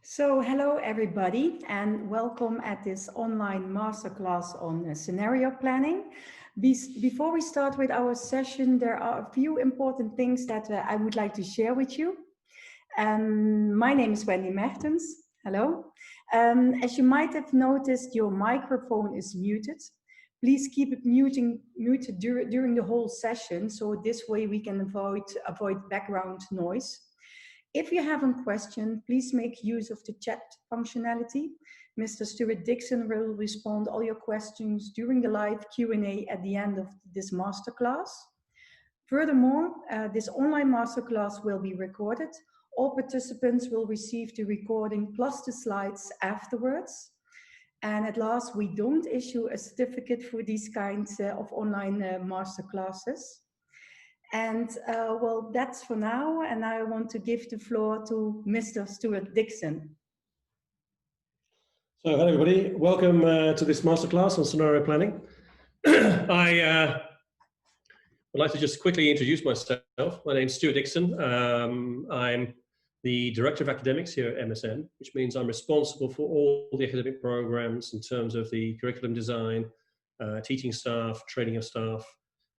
So hello everybody and welcome at this online masterclass on scenario planning. Before we start with our session, there are a few important things that I would like to share with you. My name is Wendy Mertens. Hello. As you might have noticed, your microphone is muted. Please keep it muted during the whole session, so this way we can avoid background noise. If you have a question, please make use of the chat functionality. Mr. Stuart Dixon will respond all your questions during the live Q&A at the end of this masterclass. Furthermore, this online masterclass will be recorded. All participants will receive the recording plus the slides afterwards. And at last, we don't issue a certificate for these kinds of online masterclasses. And well, that's for now. And I want to give the floor to Mr. Stuart Dixon. So hello everybody, welcome to this masterclass on scenario planning. I would like to just quickly introduce myself. My name is Stuart Dixon. I'm the Director of Academics here at MSM, which means I'm responsible for all the academic programs in terms of the curriculum design, teaching staff, training of staff,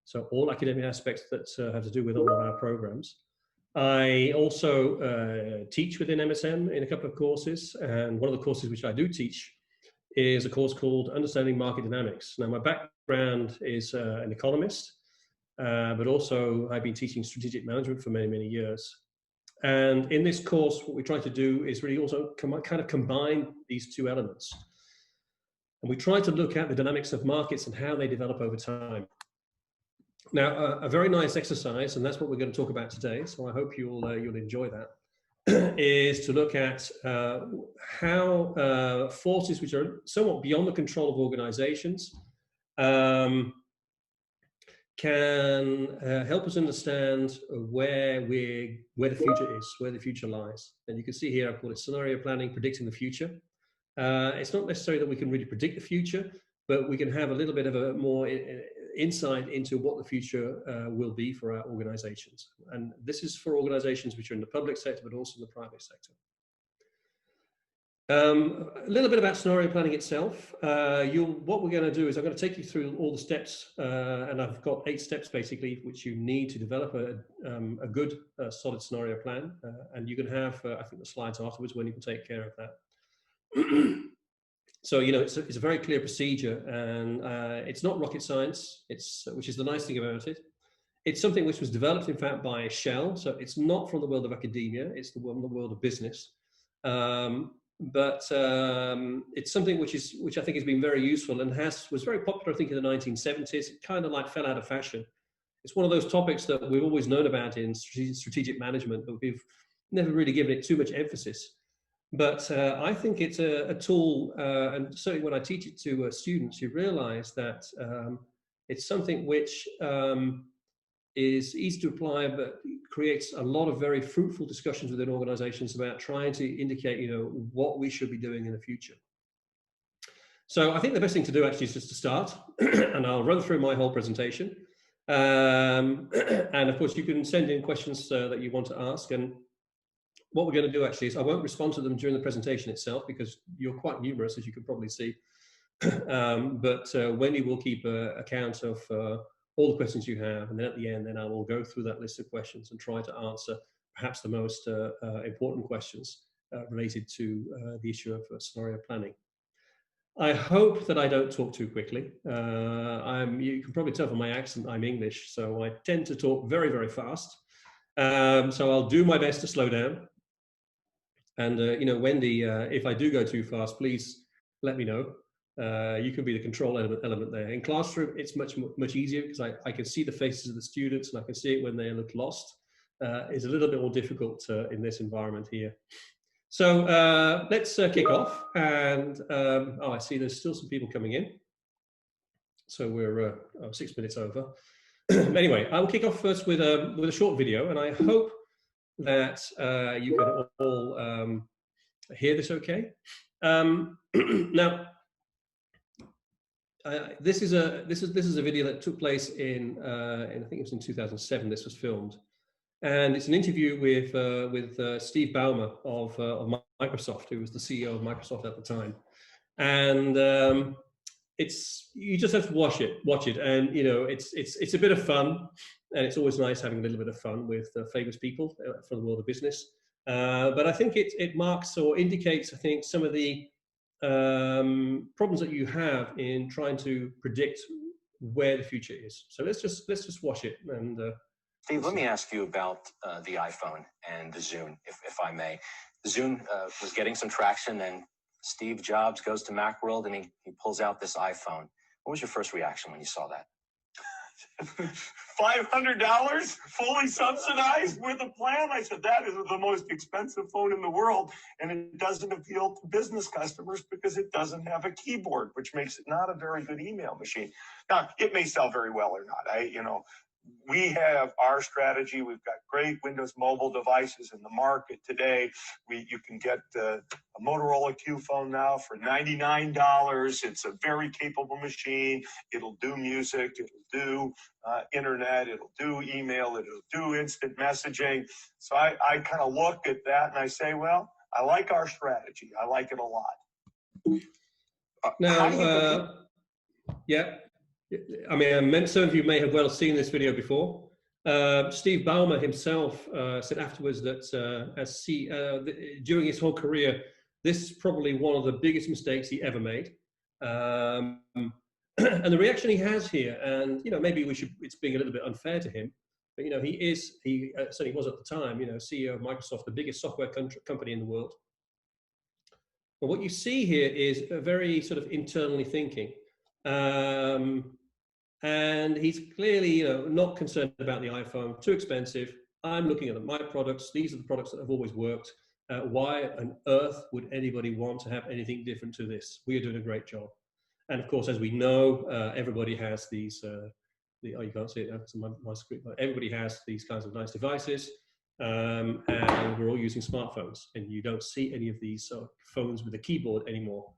so all academic aspects that have to do with all of our programs. I also teach within MSM in a couple of courses, and one of the courses which I do teach is a course called Understanding Market Dynamics. Now, my background is an economist, but also I've been teaching strategic management for many, many years. And in this course, what we try to do is really also kind of combine these two elements. And we try to look at the dynamics of markets and how they develop over time. Now, a very nice exercise, and that's what we're going to talk about today, so I hope you'll enjoy that, is to look at how forces which are somewhat beyond the control of organizations can help us understand where the future is, where the future lies. And you can see here, I've called it scenario planning, predicting the future. It's not necessarily that we can really predict the future, but we can have a little bit of a more insight into what the future will be for our organizations. And this is for organizations which are in the public sector, but also in the private sector. A little bit about scenario planning itself. What we're going to do is I'm going to take you through all the steps, and I've got 8 steps basically, which you need to develop a good, solid scenario plan. And you can have, I think, the slides afterwards when you can take care of that. So, you know, it's a very clear procedure, and it's not rocket science, which is the nice thing about it. It's something which was developed, in fact, by Shell. So it's not from the world of academia, it's the world of business. But it's something which I think has been very useful and was very popular, I think, in the 1970s. It kind of like fell out of fashion. It's one of those topics that we've always known about in strategic management, but we've never really given it too much emphasis. But I think it's a tool, and certainly when I teach it to students, you realize that it's something which is easy to apply, but creates a lot of very fruitful discussions within organizations about trying to indicate, you know, what we should be doing in the future. So I think the best thing to do actually is just to start, and I'll run through my whole presentation. And of course, you can send in questions that you want to ask. And what we're going to do actually is I won't respond to them during the presentation itself because you're quite numerous, as you can probably see. But Wendy will keep account of all the questions you have, and then at the end, then I will go through that list of questions and try to answer perhaps the most important questions related to the issue of scenario planning. I hope that I don't talk too quickly. You can probably tell from my accent I'm English, so I tend to talk very, very fast. So I'll do my best to slow down. And, you know, Wendy, if I do go too fast, please let me know. You can be the control element there. In classroom, it's much easier because I can see the faces of the students and I can see it when they look lost. It's a little bit more difficult in this environment here. So let's kick off. And oh, I see there's still some people coming in. So we're 6 minutes over. Anyway, I will kick off first with a short video, and I hope that you can all hear this okay. Now, this is a video that took place in I think it was in 2007. This was filmed, And it's an interview with Steve Ballmer of Microsoft, who was the CEO of Microsoft at the time. And you just have to watch it, and it's a bit of fun, and it's always nice having a little bit of fun with famous people from the world of business. But I think it marks or indicates, I think, some of the problems that you have in trying to predict where the future is. So let's just watch it. And Steve, let me ask you about the iPhone and the Zune, if I may. The Zune was getting some traction, and Steve Jobs goes to Macworld and he pulls out this iPhone. What was your first reaction when you saw that? $500 fully subsidized with a plan? I said, that is the most expensive phone in the world, and it doesn't appeal to business customers because it doesn't have a keyboard, which makes it not a very good email machine. Now, it may sell very well or not. We have our strategy. We've got great Windows mobile devices in the market today. You can get a Motorola Q phone now for $99. It's a very capable machine. It'll do music. It'll do internet. It'll do email. It'll do instant messaging. So I kind of look at that and I say, well, I like our strategy. I like it a lot. Now, yeah. I mean, some of you may have well seen this video before. Steve Ballmer himself said afterwards that during his whole career, this is probably one of the biggest mistakes he ever made. And the reaction he has here, and maybe it's being a little bit unfair to him, but he certainly was at the time, CEO of Microsoft, the biggest software company in the world. But what you see here is a very sort of internally thinking. And he's clearly, not concerned about the iPhone, too expensive. I'm looking at my products. These are the products that have always worked. Why on earth would anybody want to have anything different to this? We are doing a great job. And of course, as we know, everybody has these, you can't see it, that's my screen, but everybody has these kinds of nice devices. And we're all using smartphones, and you don't see any of these phones with a keyboard anymore.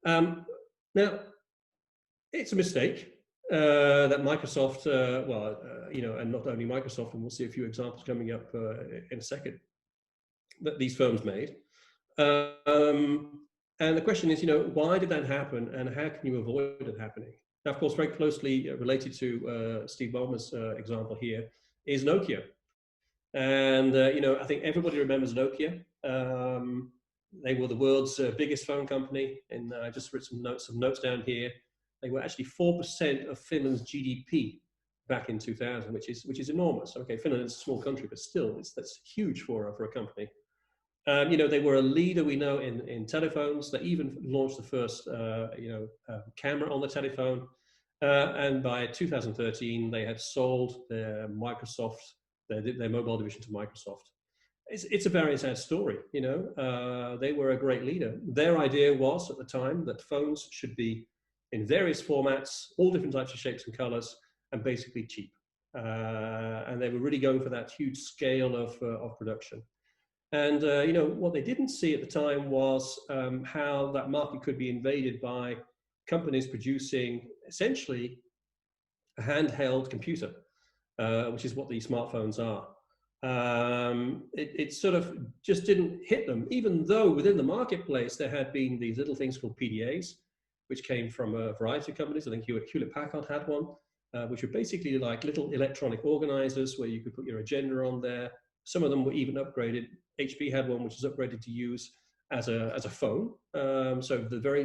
Now, it's a mistake that Microsoft, and not only Microsoft, and we'll see a few examples coming up in a second, that these firms made. And the question is, why did that happen, and how can you avoid it happening? Now, of course, very closely related to Steve Ballmer's example here is Nokia. And, I think everybody remembers Nokia. They were the world's biggest phone company, and I just wrote some notes down here. They were actually 4% of Finland's GDP back in 2000, which is enormous. Okay, Finland is a small country, but still, that's huge for a company. They were a leader, we know, in telephones. They even launched the first, camera on the telephone. And by 2013, they had sold their their mobile division to Microsoft. It's a very sad story, They were a great leader. Their idea was at the time that phones should be in various formats, all different types of shapes and colors, and basically cheap. And they were really going for that huge scale of production. And what they didn't see at the time was how that market could be invaded by companies producing essentially a handheld computer, which is what these smartphones are. It sort of just didn't hit them, even though within the marketplace there had been these little things called PDAs, which came from a variety of companies. I think Hewlett-Packard had one, which were basically like little electronic organizers where you could put your agenda on there. Some of them were even upgraded. HP had one which was upgraded to use as a phone. So the very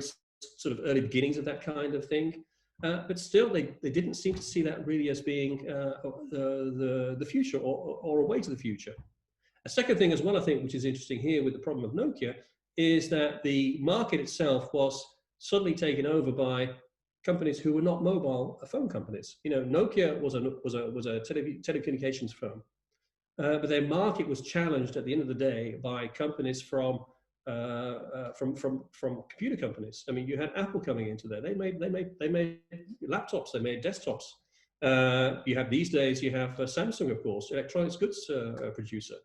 sort of early beginnings of that kind of thing. But still, they didn't seem to see that really as being the future or a way to the future. A second thing as well, I think, which is interesting here with the problem of Nokia, is that the market itself was suddenly taken over by companies who were not mobile phone companies. Nokia was a telecommunications firm, but their market was challenged at the end of the day by companies from computer companies. I mean, you had Apple coming into there. They made laptops. They made desktops. You have these days. You have Samsung, of course, electronics goods producer.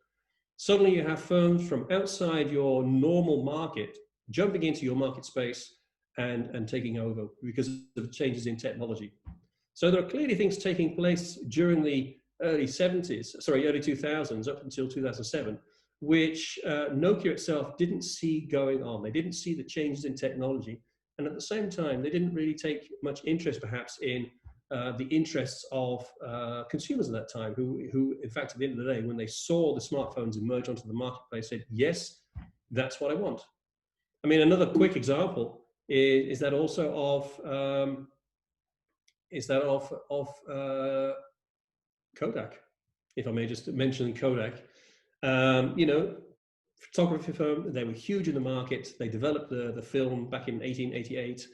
Suddenly, you have firms from outside your normal market jumping into your market space and taking over because of changes in technology. So there are clearly things taking place during the early 2000s up until 2007, which Nokia itself didn't see going on. They didn't see the changes in technology. And at the same time, they didn't really take much interest perhaps in the interests of consumers at that time, who, in fact, at the end of the day, when they saw the smartphones emerge onto the marketplace, said, yes, that's what I want. I mean, another quick example is that also of Kodak, if I may just mention Kodak. You know, photography firm, they were huge in the market. They developed the film back in 1888.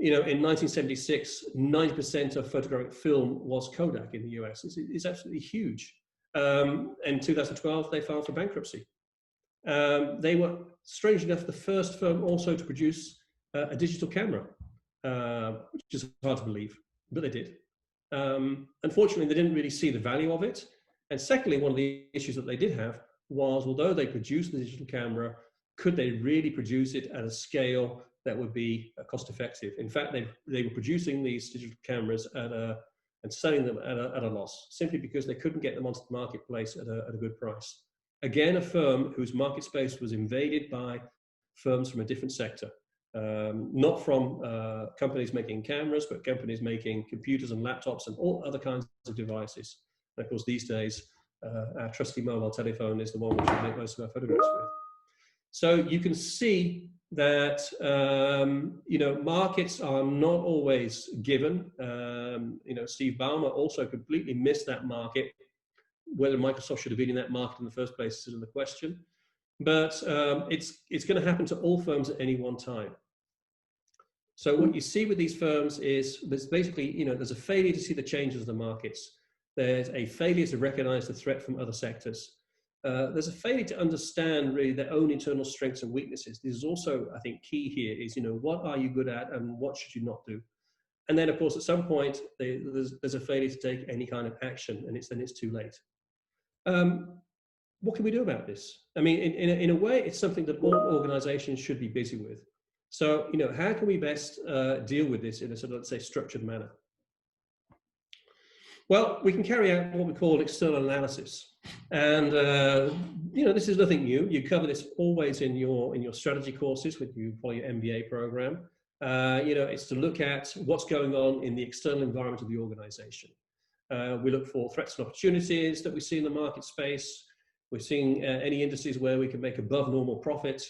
You know, in 1976, 90% of photographic film was Kodak in the US. It's absolutely huge. In 2012, they filed for bankruptcy. They were, strange enough, the first firm also to produce a digital camera, which is hard to believe, but they did. Unfortunately, they didn't really see the value of it. And secondly, one of the issues that they did have was, although they produced the digital camera, could they really produce it at a scale that would be cost effective? In fact, they were producing these digital cameras and selling them at a loss, simply because they couldn't get them onto the marketplace at a good price. Again, a firm whose market space was invaded by firms from a different sector. Not from companies making cameras, but companies making computers and laptops and all other kinds of devices. And of course, these days, our trusty mobile telephone is the one which we make most of our photographs with. So you can see that you know, markets are not always given. You know, Steve Ballmer also completely missed that market. Whether Microsoft should have been in that market in the first place is another question. But it's going to happen to all firms at any one time. So what you see with these firms is there's basically, you know, there's a failure to see the changes in the markets. There's a failure to recognize the threat from other sectors. There's a failure to understand really their own internal strengths and weaknesses. This is also, I think, key here is, you know, what are you good at and what should you not do? And then, of course, at some point, there's a failure to take any kind of action, and then it's too late. What can we do about this? I mean, in a way, it's something that all organizations should be busy with. So, you know, how can we best deal with this in a sort of, let's say, structured manner? Well, we can carry out what we call external analysis. And, you know, this is nothing new. You cover this always in your strategy courses when you follow your MBA program. You know, it's to look at what's going on in the external environment of the organization. We look for threats and opportunities that we see in the market space. We're seeing any industries where we can make above normal profit.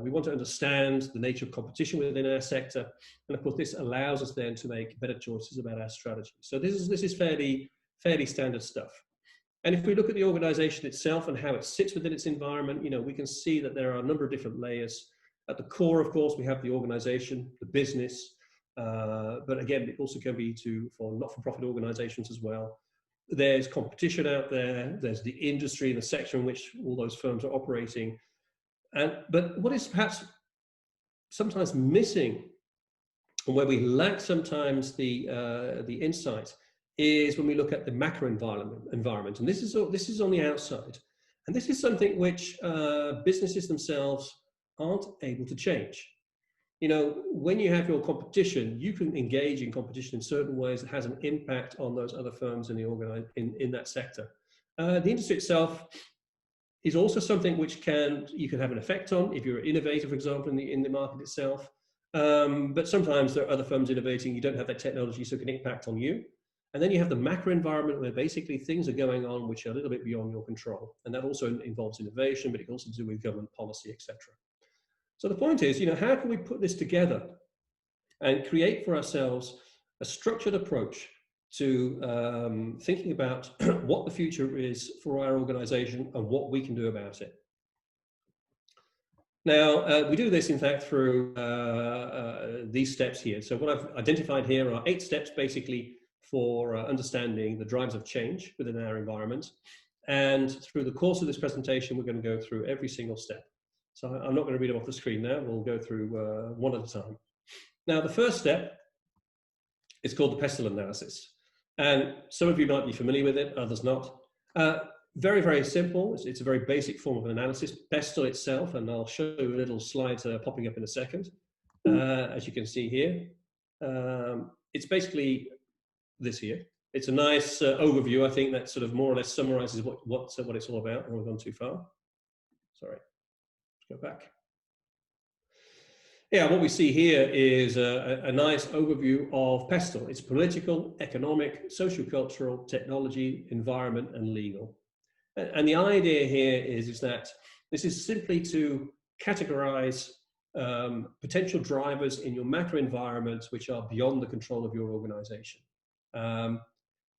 We want to understand the nature of competition within our sector. And of course, this allows us then to make better choices about our strategy. So this is fairly standard stuff. And if we look at the organization itself and how it sits within its environment, you know, we can see that there are a number of different layers. At the core, of course, we have the organization, the business, but again, it also can be for not-for-profit organizations as well. There's competition out there. There's the industry and the sector in which all those firms are operating. But what is perhaps sometimes missing, and where we lack sometimes the insight, is when we look at the macro environment. And this is on the outside. And this is something which businesses themselves aren't able to change. You know, when you have your competition, you can engage in competition in certain ways that has an impact on those other firms in that sector. The industry itself is also something which you can have an effect on if you're an innovator, for example, in the market itself. But sometimes there are other firms innovating, you don't have that technology, so it can impact on you. And then you have the macro environment where basically things are going on which are a little bit beyond your control. And that also involves innovation, but it can also do with government policy, etc. So the point is, you know, how can we put this together and create for ourselves a structured approach to thinking about what the future is for our organization and what we can do about it. Now, we do this, in fact, through these steps here. So what I've identified here are 8 steps, basically, for understanding the drivers of change within our environment. And through the course of this presentation, we're going to go through every single step. So I'm not going to read them off the screen now. We'll go through one at a time. Now, the first step is called the PESTEL analysis. And some of you might be familiar with it, others not. Very, very simple. It's a very basic form of analysis. PESTEL itself, and I'll show you a little slide popping up in a second, as you can see here. It's basically this here. It's a nice overview, I think, that sort of more or less summarizes what it's all about. I've gone too far. Sorry, let's go back. Yeah, what we see here is a nice overview of PESTEL. It's political, economic, socio-cultural, technology, environment, and legal. And the idea here is that this is simply to categorize potential drivers in your macro environment which are beyond the control of your organization.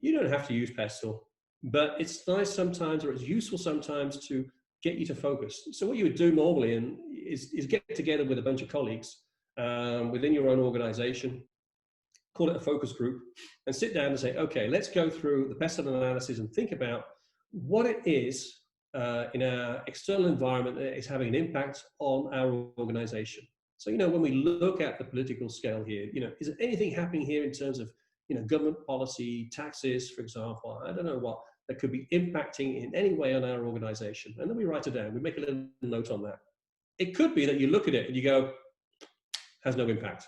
You don't have to use PESTEL, but it's nice sometimes, or it's useful sometimes, to get you to focus. So what you would do normally is get together with a bunch of colleagues within your own organization, call it a focus group, and sit down and say, okay, let's go through the PESTEL analysis and think about what it is in our external environment that is having an impact on our organization. So, when we look at the political scale here, is there anything happening here in terms of, government policy, taxes, for example, I don't know what, that could be impacting in any way on our organization? And then we write it down, we make a little note on that. It could be that you look at it and you go, has no impact.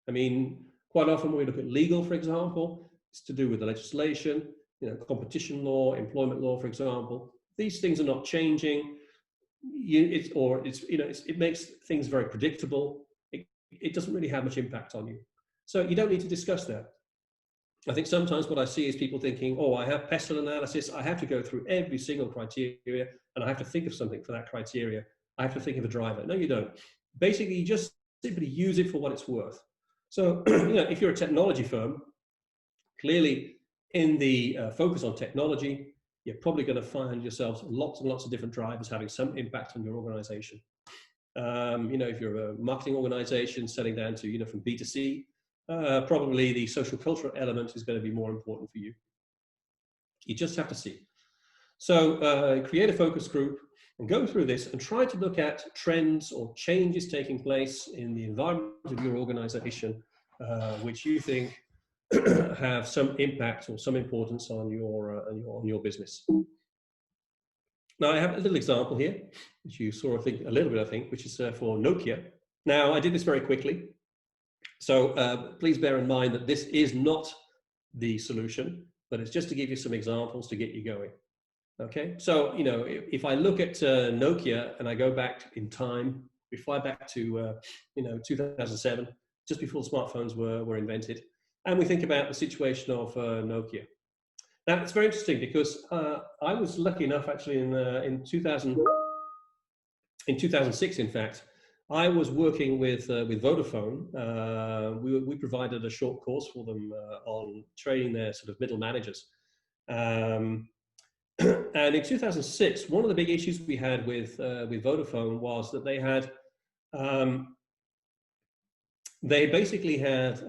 I mean, quite often when we look at legal, for example, it's to do with the legislation, competition law, employment law, for example. These things are not changing. It makes things very predictable. It doesn't really have much impact on you. So you don't need to discuss that. I think sometimes what I see is people thinking, oh, I have PESTEL analysis. I have to go through every single criteria and I have to think of something for that criteria. I have to think of a driver. No, you don't. Basically, you just simply use it for what it's worth. So, if you're a technology firm, clearly in the focus on technology, you're probably going to find yourselves lots and lots of different drivers having some impact on your organization. If you're a marketing organization selling down to, from B to C, probably the social cultural element is going to be more important for you. You just have to see. So create a focus group and go through this and try to look at trends or changes taking place in the environment of your organization, which you think have some impact or some importance on your business. Now I have a little example here, which you saw, I think, a little bit, I think, which is for Nokia. Now I did this very quickly. So please bear in mind that this is not the solution, but it's just to give you some examples to get you going. Okay, so if I look at Nokia and I go back in time, we fly back to 2007, just before smartphones were invented, and we think about the situation of Nokia. Now it's very interesting because I was lucky enough, actually, in 2006, in fact, I was working with Vodafone. We provided a short course for them on training their sort of middle managers. And in 2006, one of the big issues we had with Vodafone was that they basically had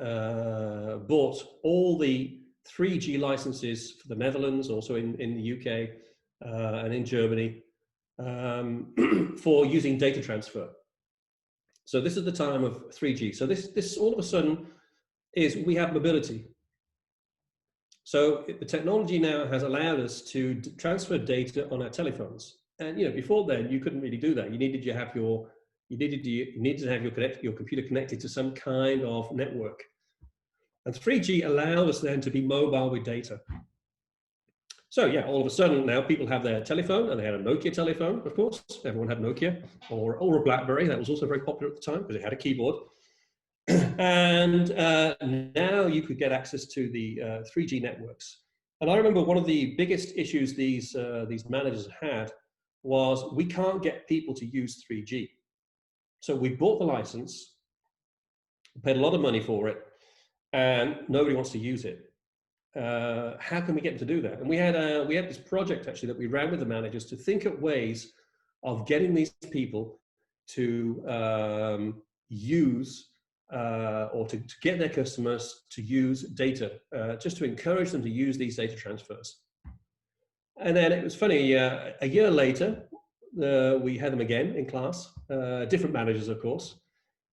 bought all the 3G licenses for the Netherlands, also in the UK and in Germany, for using data transfer. So this is the time of 3G. So this all of a sudden is, we have mobility. So the technology now has allowed us to transfer data on our telephones. And before then, you couldn't really do that. You needed to have your computer connected to some kind of network. And 3G allowed us then to be mobile with data. So yeah, all of a sudden now people have their telephone, and they had a Nokia telephone, of course. Everyone had Nokia, or a BlackBerry. That was also very popular at the time because it had a keyboard. And now you could get access to the 3G networks. And I remember one of the biggest issues these managers had was, we can't get people to use 3G. So we bought the license, paid a lot of money for it, and nobody wants to use it. How can we get them to do that? And we had this project, actually, that we ran with the managers to think of ways of getting these people to use or to get their customers to use data, just to encourage them to use these data transfers. And then it was funny, a year later, we had them again in class, different managers, of course.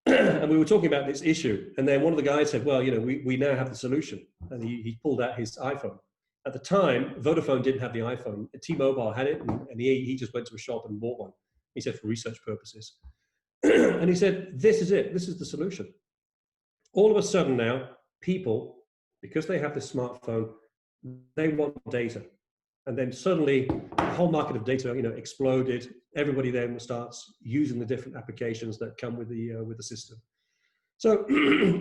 And we were talking about this issue, and then one of the guys said, well, we now have the solution, and he pulled out his iPhone. At the time, Vodafone didn't have the iPhone. T-Mobile had it, and he just went to a shop and bought one. He said, for research purposes. And he said, this is it, this is the solution. All of a sudden now, people, because they have this smartphone, They want data. And then suddenly the whole market of data, exploded. Everybody then starts using the different applications that come with the system. So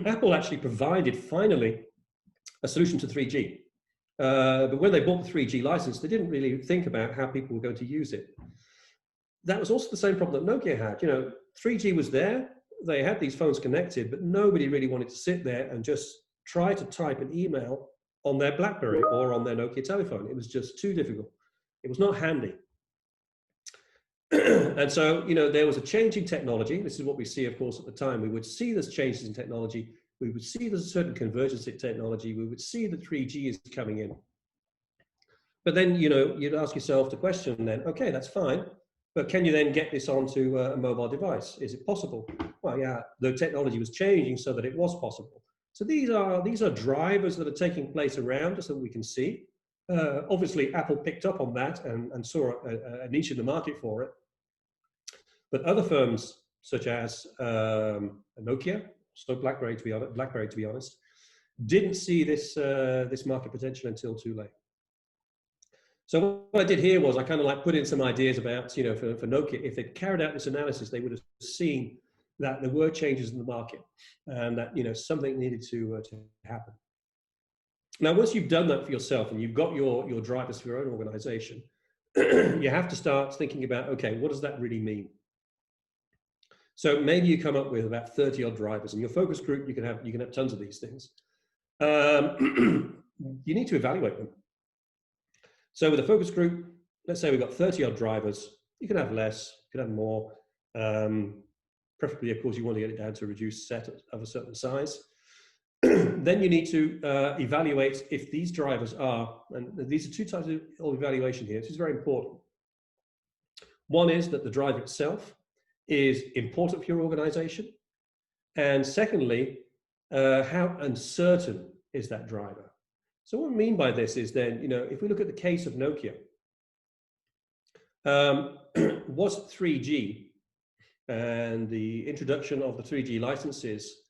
Apple actually provided finally a solution to 3G. But when they bought the 3G license, they didn't really think about how people were going to use it. That was also the same problem that Nokia had. 3G was there. They had these phones connected, but nobody really wanted to sit there and just try to type an email on their BlackBerry or on their Nokia telephone. It was just too difficult. It was not handy. And so, there was a change in technology. This is what we see, of course, at the time. We would see there's changes in technology. We would see there's a certain convergence in technology. We would see that 3G is coming in. But then, you'd ask yourself the question then, okay, that's fine. But can you then get this onto a mobile device? Is it possible? Well, yeah, the technology was changing so that it was possible. So these are drivers that are taking place around us that we can see. Obviously, Apple picked up on that and saw a niche in the market for it. But other firms, such as Nokia, so BlackBerry to be honest, didn't see this market potential until too late. So what I did here was I kind of put in some ideas about, for Nokia, if they'd carried out this analysis, they would have seen that there were changes in the market and that, something needed to happen. Now, once you've done that for yourself and you've got your drivers for your own organization, you have to start thinking about, okay, what does that really mean? So maybe you come up with about 30 odd drivers. In your focus group, you can have tons of these things. You need to evaluate them. So with a focus group, let's say we've got 30 odd drivers. You can have less, you can have more. Preferably, of course, you want to get it down to a reduced set of a certain size. Then you need to evaluate if these drivers are, and these are two types of evaluation here. This is very important. One is that the driver itself is important for your organization. And secondly, how uncertain is that driver? So what I mean by this is then, if we look at the case of Nokia, was 3G and the introduction of the 3G licenses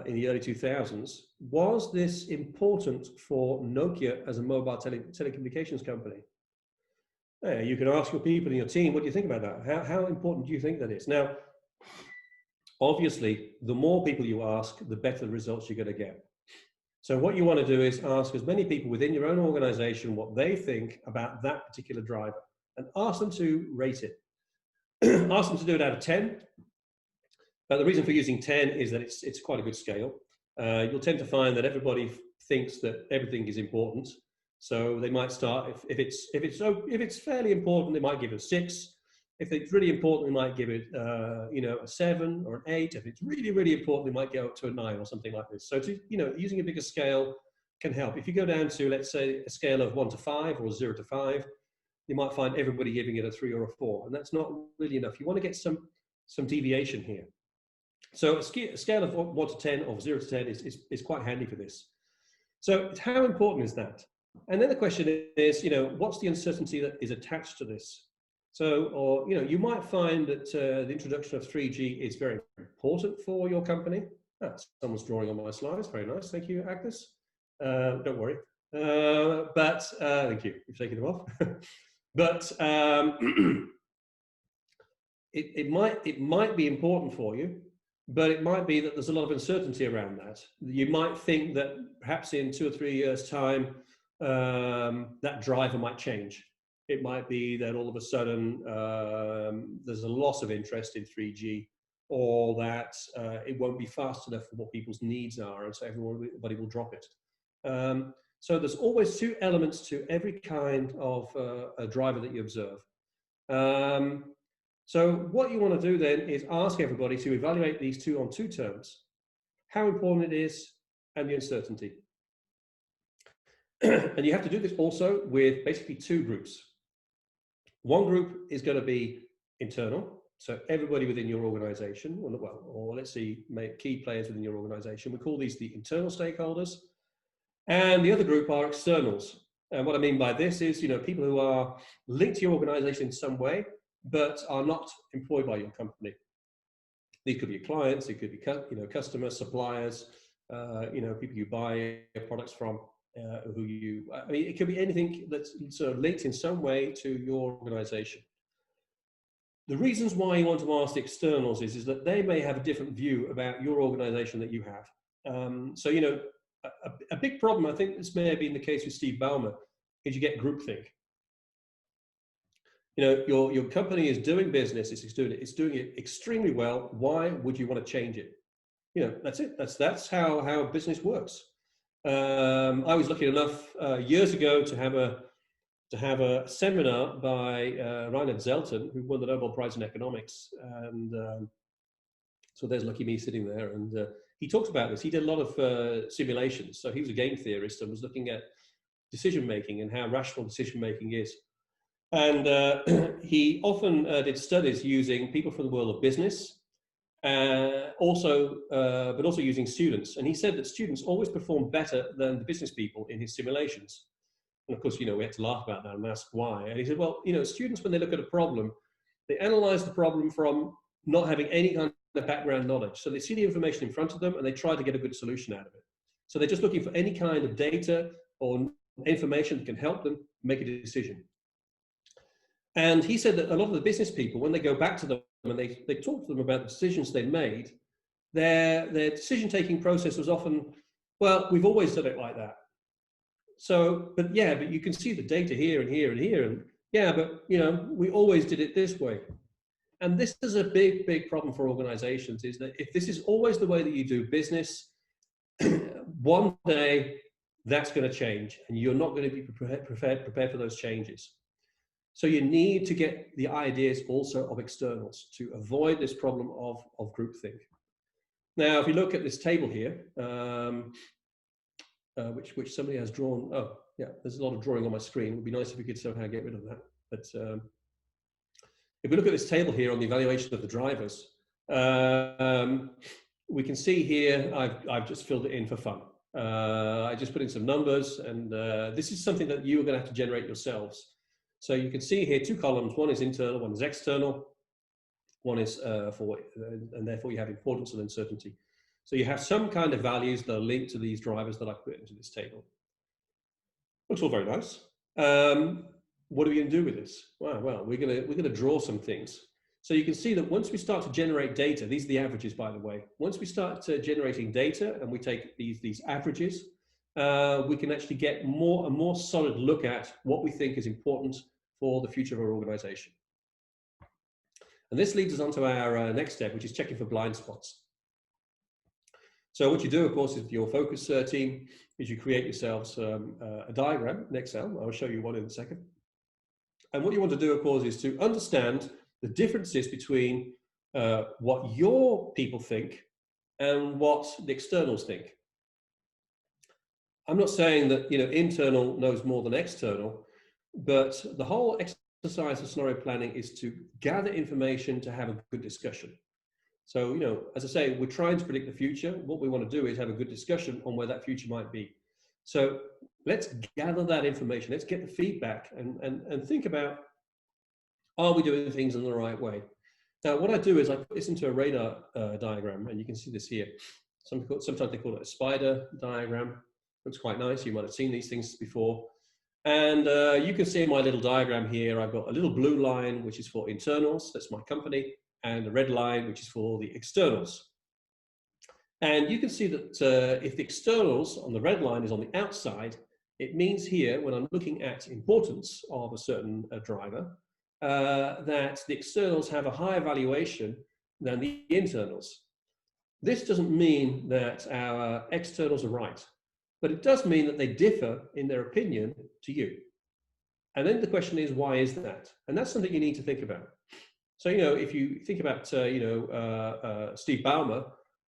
in the early 2000s, was this important for Nokia as a mobile telecommunications company? You can ask your people in your team, what do you think about that? How important do you think that is? Now, obviously, the more people you ask, the better the results you're going to get. So what you want to do is ask as many people within your own organization what they think about that particular driver and ask them to rate it. Ask them to do it out of 10. But the reason for using 10 is that it's quite a good scale. You'll tend to find that everybody thinks that everything is important. So they might start, if it's fairly important, they might give it a 6. If it's really important, they might give it, a 7 or an 8. If it's really, really important, they might go up to a 9 or something like this. So, using a bigger scale can help. If you go down to, let's say, a scale of 1 to 5 or 0 to 5, you might find everybody giving it a 3 or a 4, and that's not really enough. You want to get some deviation here. So a scale of 1 to 10 or 0 to 10 is quite handy for this. So how important is that? And then the question is, what's the uncertainty that is attached to this? So, or, you might find that the introduction of 3G is very important for your company. Someone's drawing on my slides. Very nice. Thank you, Agnes. Don't worry. Thank you. You've taken them off. But it might be important for you, but it might be that there's a lot of uncertainty around that. You might think that perhaps in 2 or 3 years' time, that driver might change. It might be that all of a sudden there's a loss of interest in 3G, or that it won't be fast enough for what people's needs are, and so everybody will drop it. So there's always 2 elements to every kind of a driver that you observe. So what you want to do then is ask everybody to evaluate these 2 on 2 terms: how important it is and the uncertainty. And you have to do this also with basically 2 groups. One group is going to be internal, so everybody within your organization, or let's see, key players within your organization. We call these the internal stakeholders. And the other group are externals. And what I mean by this is, people who are linked to your organization in some way, but are not employed by your company. These could be your clients, it could be customers, suppliers, people you buy products from. I mean, it could be anything that's sort of linked in some way to your organization. The reasons why you want to ask the externals is that they may have a different view about your organization that you have. So, you know, a big problem, I think this may have been the case with Steve Ballmer, is you get groupthink. You know, your company is doing business, it's doing it extremely well. Why would you want to change it? You know, that's it. That's how business works. I was lucky enough years ago to have a seminar by Reinhard Zelten, who won the Nobel Prize in Economics, and so there's lucky me sitting there. And he talked about this. He did a lot of simulations. So he was a game theorist and was looking at decision making and how rational decision making is. And he often did studies using people from the world of business, but also using students. And he said that students always perform better than the business people in his simulations. And of course, you know, we had to laugh about that and ask why. And he said, well, you know, students, when they look at a problem, they analyze the problem from not having any kind of background knowledge. So they see the information in front of them and they try to get a good solution out of it. So they're just looking for any kind of data or information that can help them make a decision. And he said that a lot of the business people, when they go back to them and they talk to them about the decisions they made, their decision-taking process was often, well, we've always done it like that. So, but you can see the data here and here and here, and yeah, but you know, we always did it this way. And this is a big, big problem for organizations, is that if this is always the way that you do business, one day that's going to change and you're not going to be prepared for those changes. So you need to get the ideas also of externals to avoid this problem of groupthink. Now, if you look at this table here, which somebody has drawn. Oh, yeah, there's a lot of drawing on my screen. It would be nice if we could somehow get rid of that. But if we look at this table here on the evaluation of the drivers, we can see here, I've just filled it in for fun. I just put in some numbers, and this is something that you are going to have to generate yourselves. So you can see here 2 columns. One is internal, one is external. One is and therefore you have importance and uncertainty. So you have some kind of values that are linked to these drivers that I put into this table. Looks all very nice. What are we going to do with this? Well, we're going to draw some things. So you can see that once we start to generate data, these are the averages, by the way. Once we start generating data and we take these averages, we can actually get a more solid look at what we think is important for the future of our organization. And this leads us on to our next step, which is checking for blind spots. So what you do, of course, is your focus team, is you create yourselves a diagram in Excel. I'll show you one in a second. And what you want to do, of course, is to understand the differences between what your people think and what the externals think. I'm not saying that, you know, internal knows more than external, but the whole exercise of scenario planning is to gather information to have a good discussion. So, you know, as I say, we're trying to predict the future. What we want to do is have a good discussion on where that future might be. So let's gather that information. Let's get the feedback and think about, are we doing things in the right way? Now, what I do is I put this into a radar diagram, and you can see this here. Sometimes they call it a spider diagram. Looks quite nice. You might have seen these things before. And you can see in my little diagram here, I've got a little blue line, which is for internals. That's my company. And a red line, which is for the externals. And you can see that if the externals on the red line is on the outside, it means here, when I'm looking at importance of a certain driver, that the externals have a higher valuation than the internals. This doesn't mean that our externals are right, but it does mean that they differ in their opinion to you. And then the question is, why is that? And that's something you need to think about. So, you know, if you think about, Steve Ballmer,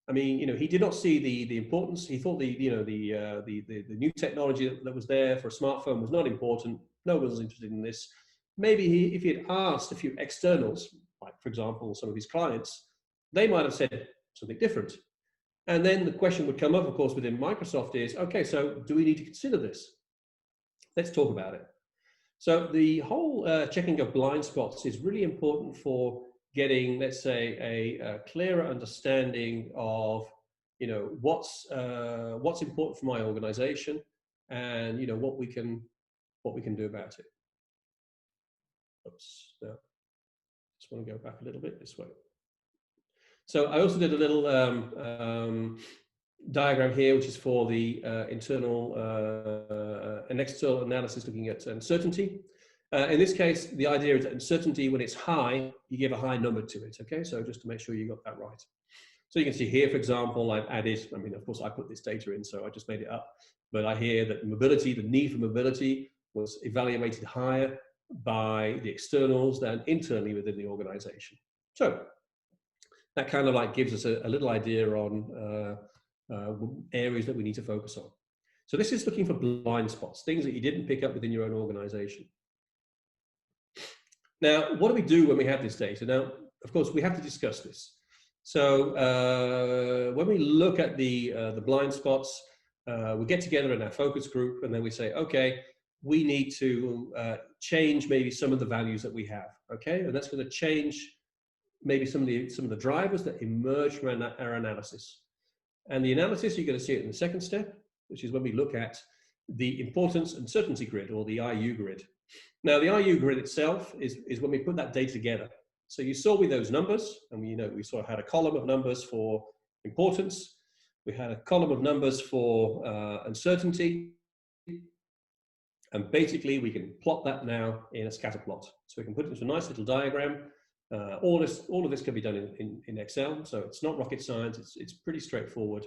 I mean, you know, he did not see the importance. He thought the new technology that was there for a smartphone was not important. No one was interested in this. Maybe if he had asked a few externals, like, for example, some of his clients, they might have said something different. And then the question would come up, of course, within Microsoft is, okay, so do we need to consider this? Let's talk about it. So the whole checking of blind spots is really important for getting, let's say, a clearer understanding of, you know, what's important for my organization, and what we can do about it. Oops, no. Just want to go back a little bit this way. So I also did a little diagram here, which is for the internal and external analysis looking at uncertainty. In this case, the idea is that uncertainty, when it's high, you give a high number to it, okay? So just to make sure you got that right. So you can see here, for example, I've added, I mean, of course, I put this data in, so I just made it up. But I hear that mobility, the need for mobility, was evaluated higher by the externals than internally within the organization. So that kind of like gives us a little idea on areas that we need to focus on. So this is looking for blind spots, things that you didn't pick up within your own organization. Now, what do we do when we have this data? Now, of course, we have to discuss this. So when we look at the blind spots, we get together in our focus group, and then we say, okay, we need to change maybe some of the values that we have, okay? And that's going to change maybe some of the drivers that emerge from our analysis. And the analysis, you're going to see it in the second step, which is when we look at the importance and certainty grid, or the IU grid. Now, the IU grid itself is when we put that data together. So you saw with those numbers, and we sort of had a column of numbers for importance. We had a column of numbers for uncertainty. And basically, we can plot that now in a scatter plot. So we can put it into a nice little diagram. All of this can be done in Excel, so it's not rocket science. It's pretty straightforward.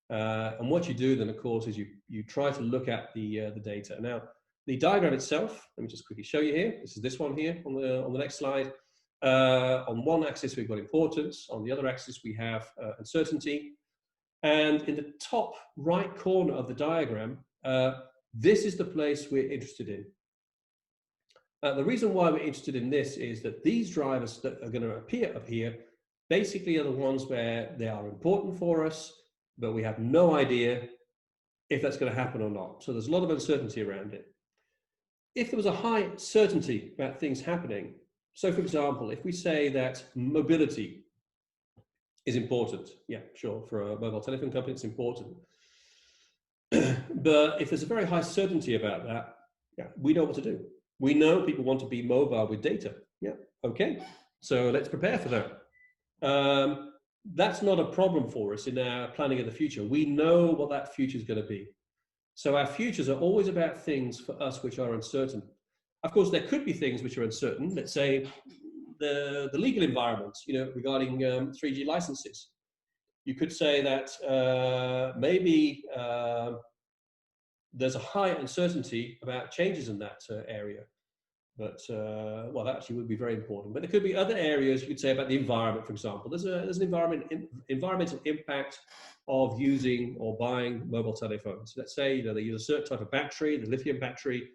And what you do then, of course, is you try to look at the data. Now, the diagram itself, let me just quickly show you here. This is this one here on the next slide. On one axis, we've got importance. On the other axis, we have uncertainty. And in the top right corner of the diagram, this is the place we're interested in. The reason why we're interested in this is that these drivers that are going to appear up here basically are the ones where they are important for us, but we have no idea if that's going to happen or not. So there's a lot of uncertainty around it. If there was a high certainty about things happening, so for example, if we say that mobility is important, yeah, sure, for a mobile telephone company, it's important. But if there's a very high certainty about that, yeah, we know what to do. We know people want to be mobile with data. Yeah, okay. So let's prepare for that. That's not a problem for us in our planning of the future. We know what that future is going to be. So our futures are always about things for us which are uncertain. Of course, there could be things which are uncertain. Let's say the legal environment, regarding 3G licenses. You could say that maybe there's a high uncertainty about changes in that area. But, well, that actually would be very important. But there could be other areas you could say about the environment, for example. There's an environmental impact of using or buying mobile telephones. Let's say they use a certain type of battery, the lithium battery.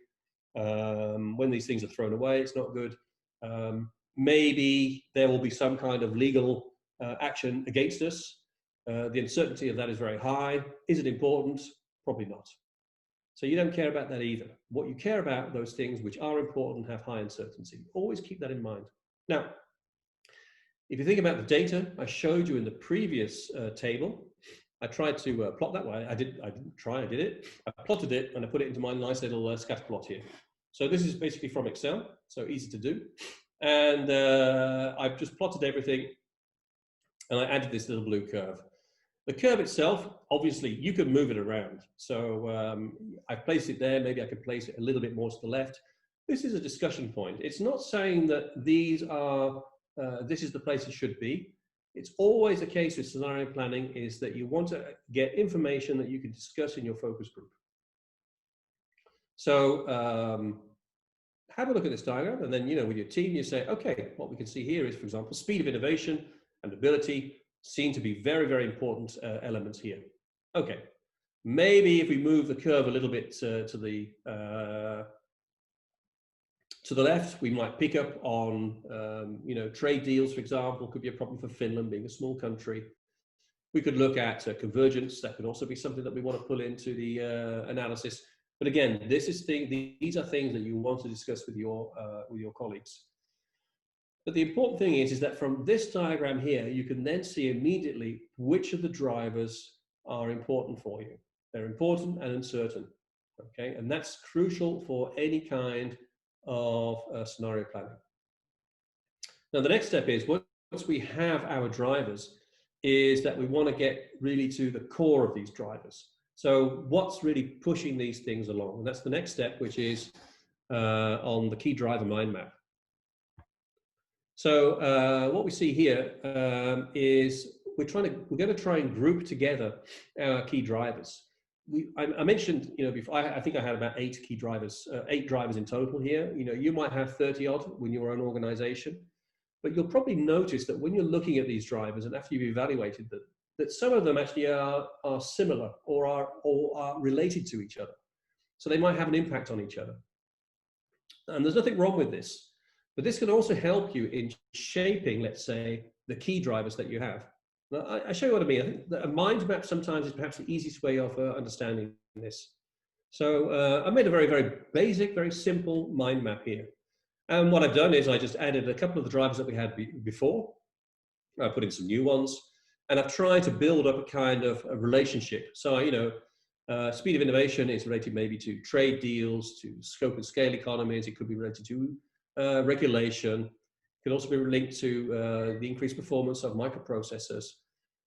When these things are thrown away, it's not good. Maybe there will be some kind of legal action against us. The uncertainty of that is very high. Is it important? Probably not. So you don't care about that either. What you care about are those things which are important and have high uncertainty. Always keep that in mind. Now, if you think about the data I showed you in the previous table, I tried to plot that way. I did it. I plotted it and I put it into my nice little scatter plot here. So this is basically from Excel, so easy to do. And I've just plotted everything and I added this little blue curve. The curve itself, obviously, you could move it around. So I've placed it there. Maybe I could place it a little bit more to the left. This is a discussion point. It's not saying that these are, this is the place it should be. It's always a case with scenario planning is that you want to get information that you can discuss in your focus group. So have a look at this diagram, and then, with your team, you say, okay, what we can see here is, for example, speed of innovation and ability seem to be very, very important elements here. Okay, maybe if we move the curve a little bit to the left, we might pick up on, trade deals, for example, could be a problem for Finland being a small country. We could look at convergence. That could also be something that we want to pull into the analysis. But again, these are things that you want to discuss with your colleagues. But the important thing is that from this diagram here, you can then see immediately which of the drivers are important for you. They're important and uncertain. Okay, and that's crucial for any kind of scenario planning. Now, the next step is once we have our drivers, is that we want to get really to the core of these drivers. So what's really pushing these things along? And that's the next step, which is on the key driver mind map. So what we see here is we're going to try and group together our key drivers. I mentioned, before, I think I had about 8 key drivers, 8 drivers in total here. You might have 30 odd when you're an organization, but you'll probably notice that when you're looking at these drivers and after you've evaluated them, that some of them actually are similar or are related to each other. So they might have an impact on each other. And there's nothing wrong with this, but this can also help you in shaping, let's say, the key drivers that you have. Now, I show you what I mean. I think that a mind map sometimes is perhaps the easiest way of understanding this. So I made a very, very basic, very simple mind map here. And what I've done is I just added a couple of the drivers that we had before. I put in some new ones, and I've tried to build up a kind of a relationship. So, speed of innovation is related maybe to trade deals, to scope and scale economies. It could be related to regulation. It could also be linked to the increased performance of microprocessors.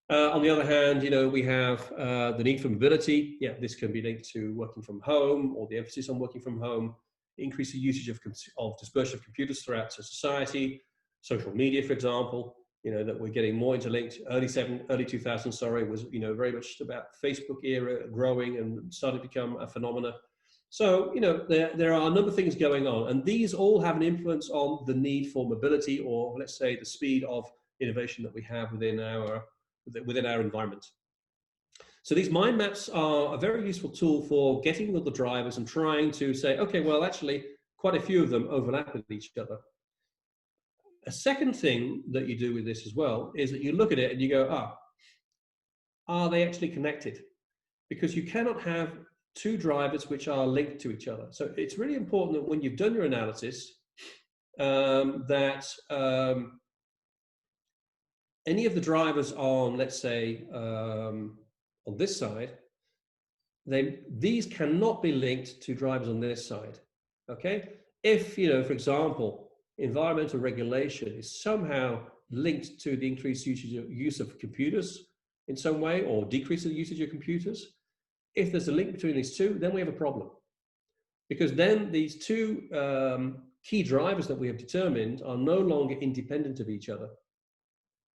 On the other hand, we have the need for mobility. Yeah, this can be linked to working from home or the emphasis on working from home. Increase the usage of dispersion of computers throughout society, social media, for example, that we're getting more interlinked. Early 2000s, sorry, was, very much about Facebook era growing and started to become a phenomena. So, there are a number of things going on, and these all have an influence on the need for mobility, or let's say the speed of innovation that we have within our environment. So these mind maps are a very useful tool for getting with the drivers and trying to say, okay, well, actually, quite a few of them overlap with each other. A second thing that you do with this as well is that you look at it and you go, are they actually connected? Because you cannot have 2 drivers which are linked to each other. So it's really important that when you've done your analysis, that any of the drivers on, let's say, on this side, these cannot be linked to drivers on this side, okay? If, for example, environmental regulation is somehow linked to the increased use of computers in some way, or decrease of the usage of computers, if there's a link between these two, then we have a problem. Because then these 2 key drivers that we have determined are no longer independent of each other.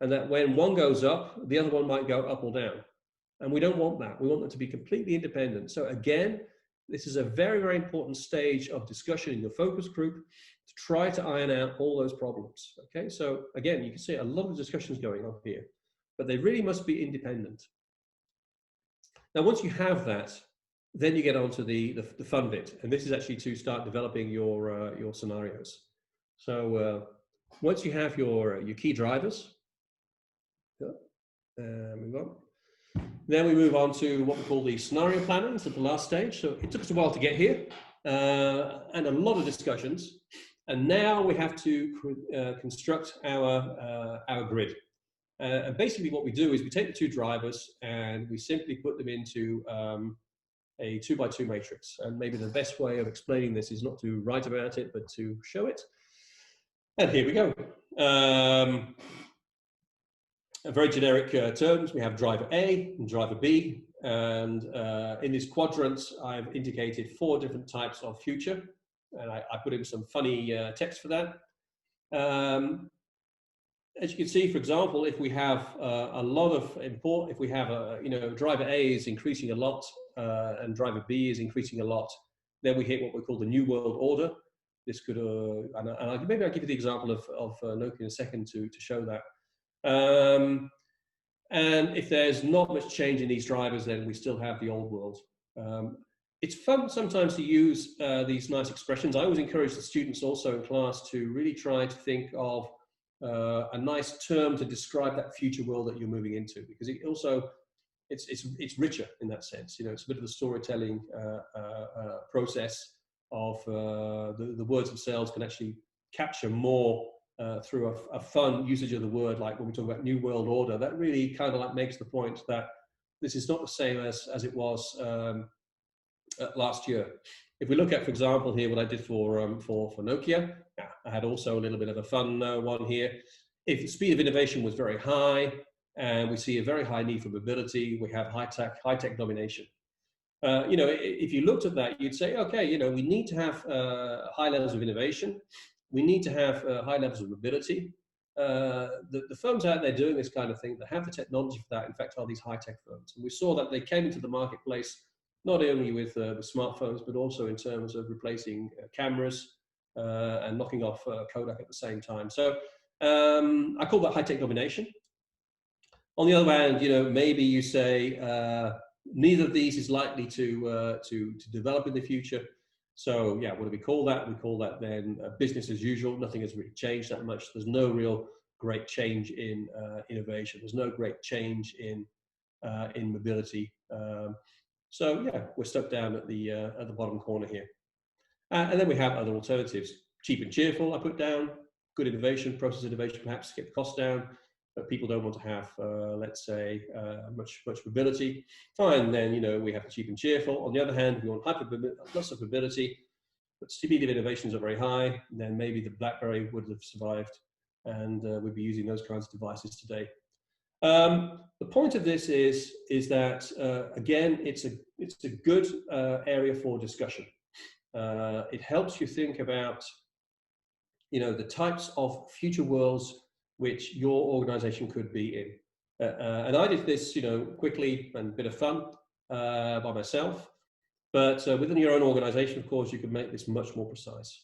And that when one goes up, the other one might go up or down. And we don't want that. We want them to be completely independent. So again, this is a very, very important stage of discussion in your focus group to try to iron out all those problems. Okay, so again, you can see a lot of discussions going on here, but they really must be independent. Now, once you have that, then you get on to the fun bit. And this is actually to start developing your scenarios. So once you have your key drivers, move on. Then we move on to what we call the scenario planning. It's at the last stage. So it took us a while to get here and a lot of discussions. And now we have to construct our grid. And basically what we do is we take the 2 drivers and we simply put them into a 2x2 matrix. And maybe the best way of explaining this is not to write about it, but to show it. And here we go. Very generic terms. We have driver A and driver B. And in this quadrant, I've indicated 4 different types of future. And I put in some funny text for that. As you can see, for example, if we have a lot of if we have driver A is increasing a lot and driver B is increasing a lot, then we hit what we call the New World Order. This could, and maybe I'll give you the example of Nokia in a second to show that. And if there's not much change in these drivers, then we still have the old world. It's fun sometimes to use these nice expressions. I always encourage the students also in class to really try to think of a nice term to describe that future world that you're moving into, because it also it's richer in that sense. It's a bit of a storytelling process of the words themselves can actually capture more through a fun usage of the word, like when we talk about New World Order. That really kind of like makes the point that this is not the same as it was last year. If we look at, for example, here what I did for Nokia, I had also a little bit of a fun one here. If the speed of innovation was very high, and we see a very high need for mobility, we have high tech domination. If you looked at that, you'd say, okay, we need to have high levels of innovation. We need to have high levels of mobility. The firms out there doing this kind of thing that have the technology for that, in fact, are these high-tech firms. And we saw that they came into the marketplace not only with smartphones, but also in terms of replacing cameras and knocking off Kodak at the same time. So I call that high-tech domination. On the other hand, maybe you say neither of these is likely to develop in the future. So yeah, what do we call that? We call that then business as usual. Nothing has really changed that much. There's no real great change in innovation. There's no great change in mobility. So yeah, we're stuck down at the bottom corner here. And then we have other alternatives. Cheap and cheerful, I put down. Good innovation, process innovation, perhaps to get the cost down. But people don't want to have, let's say, much mobility. Fine, then we have the cheap and cheerful. On the other hand, we want lots of mobility, but speed of innovations are very high. Then maybe the BlackBerry would have survived, and we'd be using those kinds of devices today. The point of this is that again, it's a good area for discussion. It helps you think about the types of future worlds which your organization could be in. And I did this, quickly and a bit of fun by myself. But within your own organization, of course, you can make this much more precise.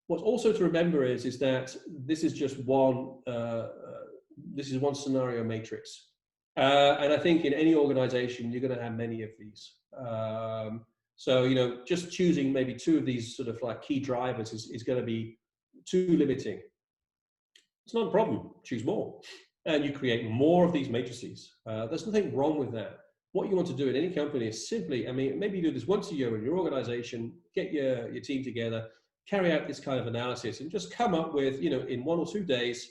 What's also to remember is that this is just one scenario matrix. And I think in any organization, you're going to have many of these. So, just choosing maybe two of these sort of like key drivers is going to be too limiting. It's not a problem, choose more. And you create more of these matrices. There's nothing wrong with that. What you want to do in any company is simply, maybe you do this once a year in your organization, get your team together, carry out this kind of analysis and just come up with, in 1 or 2 days,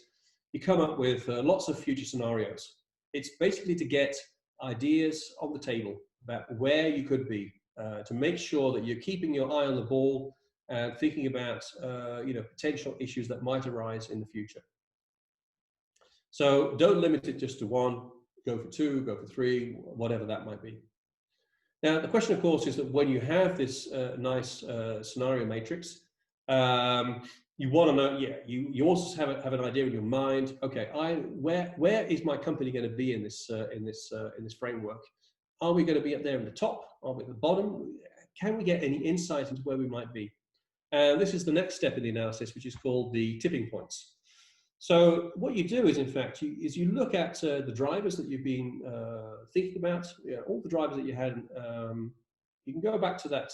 you come up with lots of future scenarios. It's basically to get ideas on the table about where you could be, to make sure that you're keeping your eye on the ball and thinking about, potential issues that might arise in the future. So don't limit it just to one, go for 2, go for 3, whatever that might be. Now, the question, of course, is that when you have this nice scenario matrix, you want to know, you also have an idea in your mind. Okay, where is my company going to be in this framework? Are we going to be up there in the top? Are we at the bottom? Can we get any insight into where we might be? And this is the next step in the analysis, which is called the tipping points. So what you do is, in fact, you look at the drivers that you've been thinking about, all the drivers that you had. You can go back to that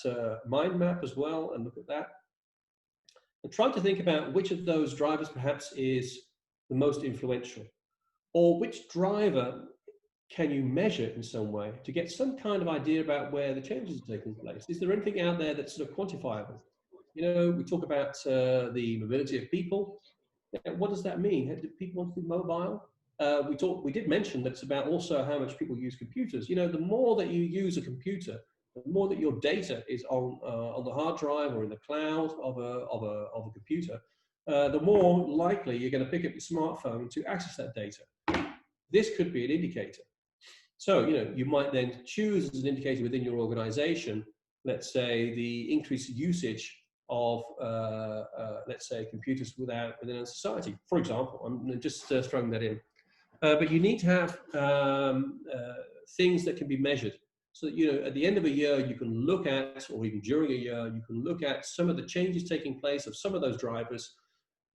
mind map as well and look at that. And try to think about which of those drivers perhaps is the most influential, or which driver can you measure in some way to get some kind of idea about where the changes are taking place. Is there anything out there that's sort of quantifiable? We talk about the mobility of people. What does that mean? Do people want to be mobile? We did mention that it's about also how much people use computers. The more that you use a computer, the more that your data is on the hard drive or in the cloud of a computer, the more likely you're going to pick up your smartphone to access that data. This could be an indicator. So, you might then choose as an indicator within your organization, let's say the increased usage of, let's say, computers within a society, for example. I'm just throwing that in. But you need to have things that can be measured. So that, at the end of a year, you can look at, or even during a year, you can look at some of the changes taking place of some of those drivers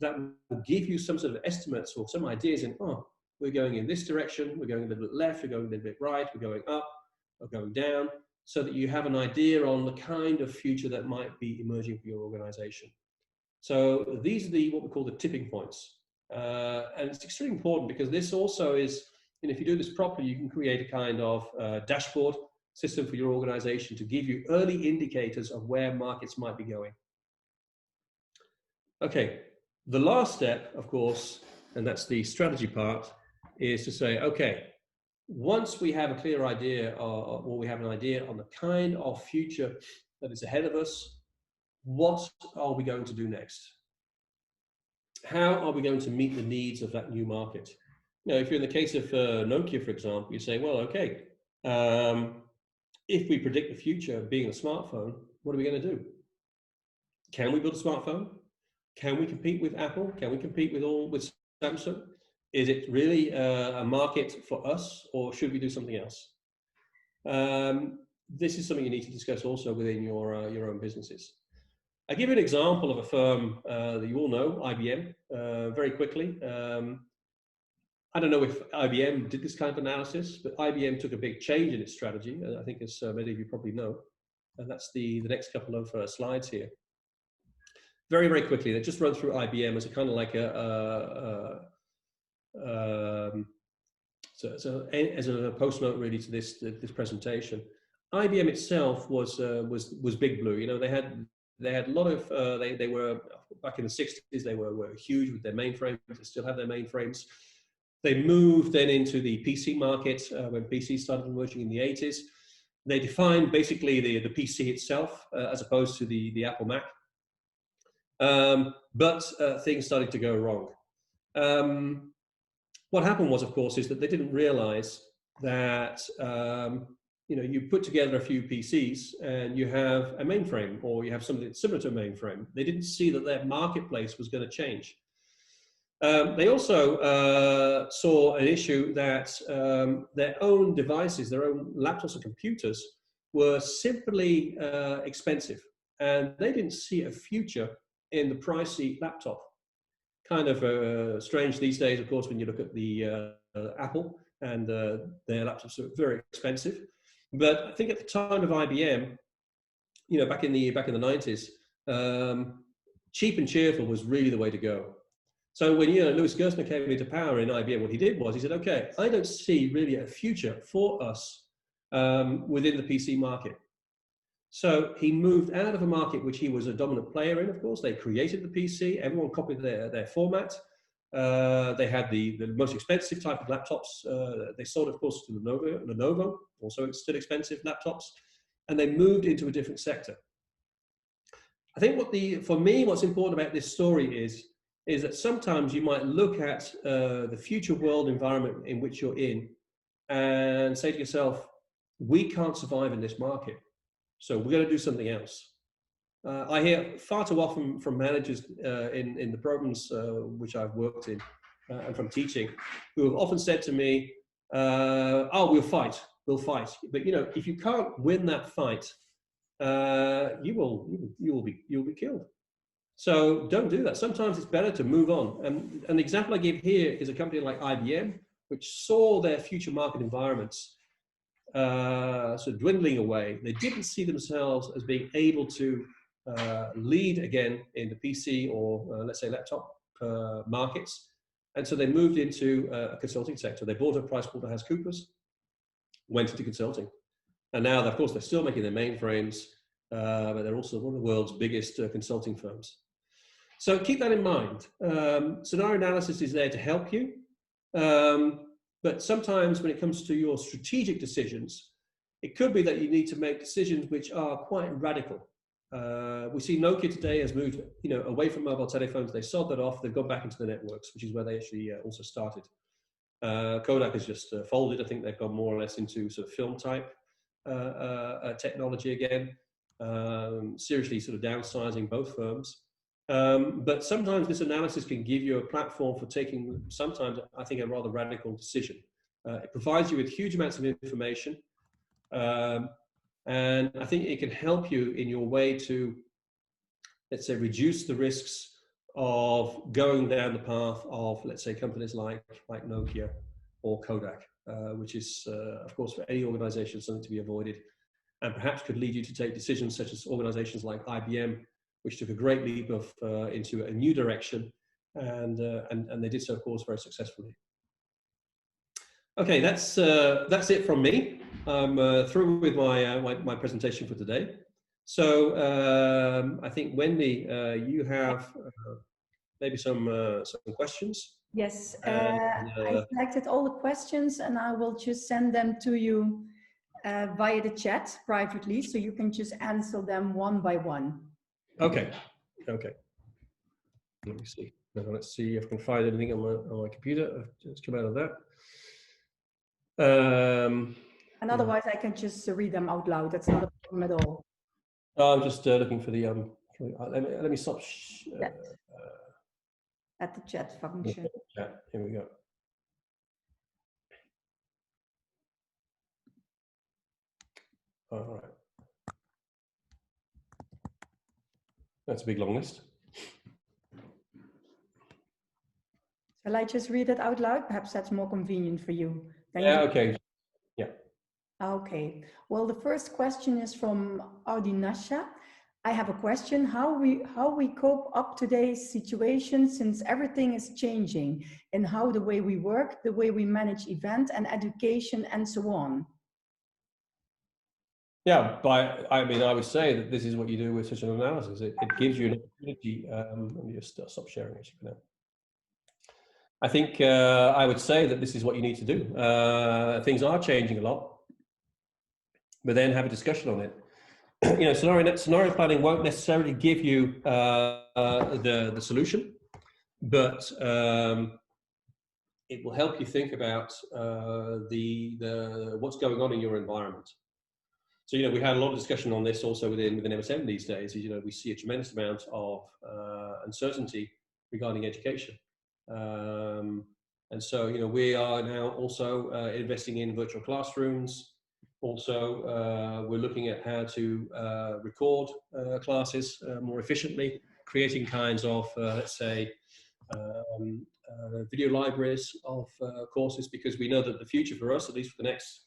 that will give you some sort of estimates or some ideas in, we're going in this direction, we're going a little bit left, we're going a little bit right, we're going up, or going down, so that you have an idea on the kind of future that might be emerging for your organization. So these are what we call the tipping points. And it's extremely important because this also is, if you do this properly, you can create a kind of dashboard system for your organization to give you early indicators of where markets might be going. Okay, the last step, of course, and that's the strategy part, is to say, okay, once we have a clear idea, or we have an idea on the kind of future that is ahead of us, what are we going to do next? How are we going to meet the needs of that new market? If you're in the case of Nokia, for example, you say, well, okay, if we predict the future being a smartphone, what are we going to do? Can we build a smartphone? Can we compete with Apple? Can we compete with Samsung? Is it really a market for us, or should we do something else? This is something you need to discuss also within your own businesses. I give you an example of a firm that you all know, IBM, very quickly. I don't know if IBM did this kind of analysis, but IBM took a big change in its strategy, I think, as many of you probably know. And that's the next couple of slides here. Very, very quickly, they just run through IBM as a kind of like as a post note really to this presentation. IBM itself was big blue. You know, they had a lot of they were back in the 60s. They were huge with their mainframes. They still have their mainframes. They moved then into the PC market when PCs started emerging in the 80s. They defined basically the PC itself as opposed to the Apple Mac. But things started to go wrong. What happened was, of course, is that they didn't realize that you put together a few PCs and you have a mainframe, or you have something similar to a mainframe. They didn't see that their marketplace was going to change. They also saw an issue that their own devices, their own laptops and computers, were simply expensive, and they didn't see a future in the pricey laptop. Kind of strange these days, of course, when you look at the Apple, and their laptops are very expensive. But I think at the time of IBM, back in the 90s, cheap and cheerful was really the way to go. So when Louis Gerstner came into power in IBM, what he did was he said, okay, I don't see really a future for us within the PC market. So he moved out of a market which he was a dominant player in. Of course, they created the PC. Everyone copied their format. They had the most expensive type of laptops. They sold, of course, to Lenovo, also still expensive laptops. And they moved into a different sector. I think for me, what's important about this story is that sometimes you might look at the future world environment in which you're in and say to yourself, we can't survive in this market, so we're going to do something else. I hear far too often from managers in the programs which I've worked in and from teaching, who have often said to me, oh, we'll fight. But if you can't win that fight, you will be killed. So don't do that. Sometimes it's better to move on. And an example I give here is a company like IBM, which saw their future market environments sort of dwindling away. They didn't see themselves as being able to lead again in the PC or let's say laptop markets. And so they moved into a consulting sector. They bought a PricewaterhouseCoopers, went into consulting. And now, of course, they're still making their mainframes, but they're also one of the world's biggest consulting firms. So keep that in mind. Scenario analysis is there to help you. But sometimes when it comes to your strategic decisions, it could be that you need to make decisions which are quite radical. We see Nokia today has moved away from mobile telephones. They sold that off. They've gone back into the networks, which is where they actually also started. Kodak has just folded. I think they've gone more or less into sort of film type technology again. Seriously sort of downsizing both firms. But sometimes this analysis can give you a platform for taking, sometimes I think, a rather radical decision. It provides you with huge amounts of information, and I think it can help you in your way to, let's say, reduce the risks of going down the path of, let's say, companies like Nokia or Kodak, which is, of course, for any organization, something to be avoided, and perhaps could lead you to take decisions such as organizations like IBM, which took a great leap into a new direction, and they did so, of course, very successfully. Okay, that's it from me. I'm through with my presentation for today. So I think, Wendy, you have maybe some questions. Yes, And, I selected all the questions and I will just send them to you via the chat privately, so you can just answer them one by one. okay. Let me see. Now, let's see if I can find anything on my computer. Let's come out of that. And otherwise, I can just read them out loud. That's not a problem at all. I'm just looking for the let me stop. At the chat function. Chat. Here we go. All right. That's a big long list. Shall I just read it out loud? Perhaps that's more convenient for you. Yeah, okay. Yeah. Okay. Well, the first question is from Ardinasha. I have a question. How we cope up today's situation, since everything is changing, and how the way we work, the way we manage event and education, and so on. Yeah, I mean, I would say that this is what you do with such an analysis. It gives you an opportunity. Let me just stop sharing it for now. I think I would say that this is what you need to do. Things are changing a lot, but then have a discussion on it. You know, scenario planning won't necessarily give you the solution, but it will help you think about what's going on in your environment. So, you know, we had a lot of discussion on this also within MSM these days. You know, we see a tremendous amount of uncertainty regarding education. And so, you know, we are now also investing in virtual classrooms. Also, we're looking at how to record classes more efficiently, creating kinds of, let's say, video libraries of courses, because we know that the future for us, at least for the next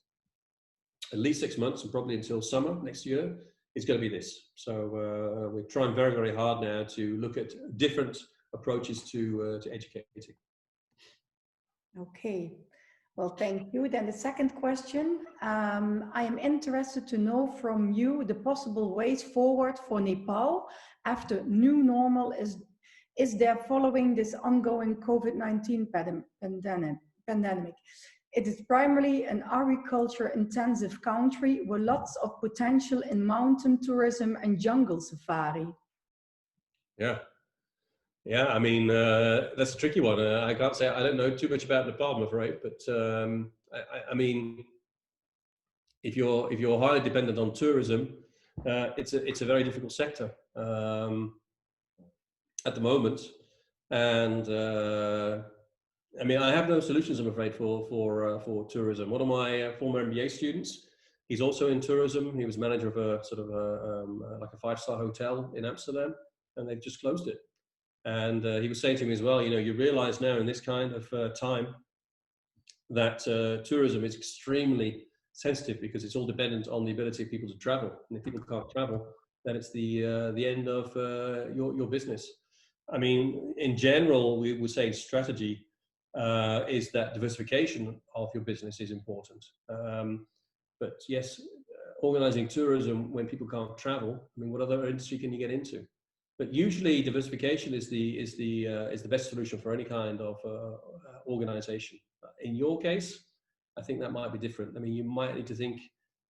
at least 6 months and probably until summer next year, is going to be this. So we're trying very, very hard now to look at different approaches to educating. Okay, well, thank you. Then the second question, I am interested to know from you the possible ways forward for Nepal after new normal is there following this ongoing COVID-19 pandemic. It is primarily an agriculture-intensive country with lots of potential in mountain tourism and jungle safari. Yeah. Yeah, I mean, that's a tricky one. I can't say, I don't know too much about Nepal, I'm afraid, but I mean, if you're highly dependent on tourism, it's a very difficult sector at the moment. And I mean, I have no solutions, I'm afraid, for tourism. One of my former MBA students, he's also in tourism. He was manager of a sort of like a 5-star hotel in Amsterdam, and they've just closed it. And he was saying to me as well, you know, you realize now in this kind of time that tourism is extremely sensitive, because it's all dependent on the ability of people to travel. And if people can't travel, then it's the end of your business. I mean, in general, we would say strategy is that diversification of your business is important. But yes, organizing tourism when people can't travel, I mean, what other industry can you get into? But usually diversification is the best solution for any kind of organization. In your case, I think that might be different. I mean, you might need to think,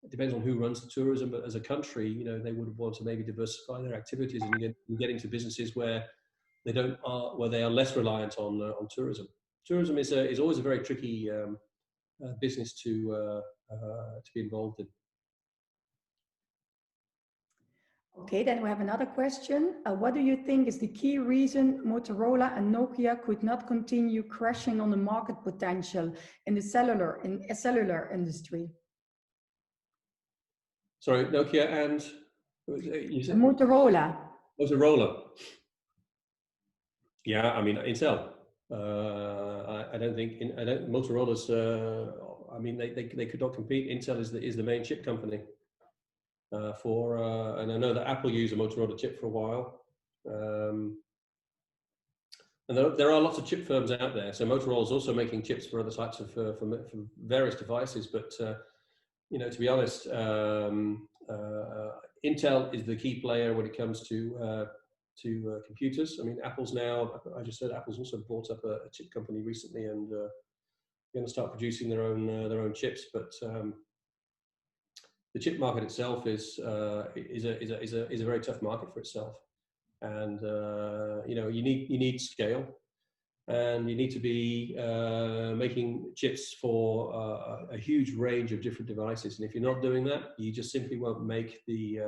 it depends on who runs the tourism, but as a country, you know, they would want to maybe diversify their activities, and you get into businesses where they are less reliant on tourism. Tourism is always a very tricky business to be involved in. Okay, then we have another question. What do you think is the key reason Motorola and Nokia could not continue crashing on the market potential in the cellular industry? Sorry, Nokia and you said? Motorola. Motorola. Yeah, I mean Intel. I don't think Motorola's. I mean, they could not compete. Intel is the main chip company. And I know that Apple used a Motorola chip for a while, and there are lots of chip firms out there. So Motorola is also making chips for other types of for various devices. But you know, to be honest, Intel is the key player when it comes to computers. I mean, Apple's now, I just said Apple's also bought up a chip company recently, and going to start producing their own chips. But the chip market itself is a very tough market for itself, and you know, you need scale, and you need to be making chips for a huge range of different devices. And if you're not doing that, you just simply won't make the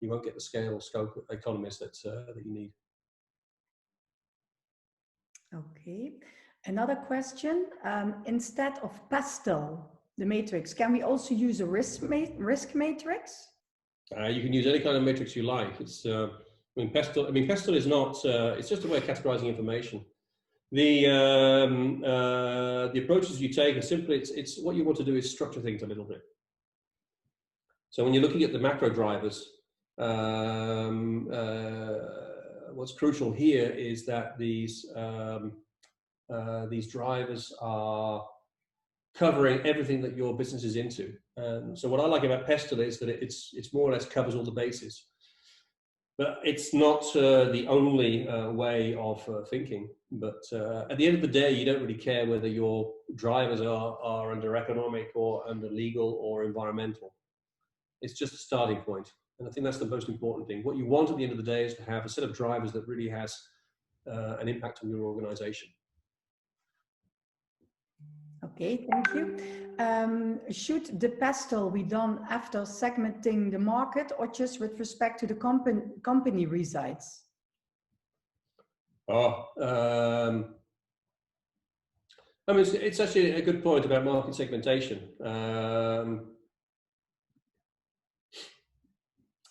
you won't get the scale or scope economies that you need. Okay. Another question. Instead of PESTEL, the matrix, can we also use a risk matrix? You can use any kind of matrix you like. It's I mean, PESTEL is not. It's just a way of categorizing information. The approaches you take are simply. It's what you want to do is structure things a little bit. So when you're looking at the macro drivers, what's crucial here is that these drivers are covering everything that your business is into. So what I like about PESTEL is that it's more or less covers all the bases. But it's not the only way of thinking. But at the end of the day, you don't really care whether your drivers are under economic or under legal or environmental. It's just a starting point. And I think that's the most important thing. What you want at the end of the day is to have a set of drivers that really has an impact on your organization. Okay, thank you. Should the PESTEL be done after segmenting the market or just with respect to the company resides? I mean, it's actually a good point about market segmentation.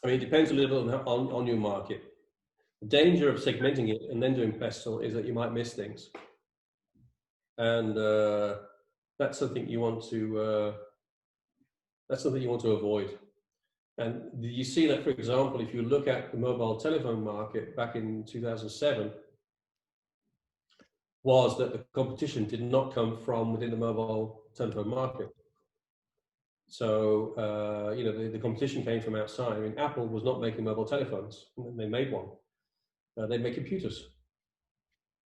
I mean, it depends a little bit on your market. The danger of segmenting it and then doing PESTEL is that you might miss things. And that's something you want to avoid. And you see that, for example, if you look at the mobile telephone market back in 2007, was that the competition did not come from within the mobile telephone market. So you know, the competition came from outside. I mean, Apple was not making mobile telephones; they made one. They make computers.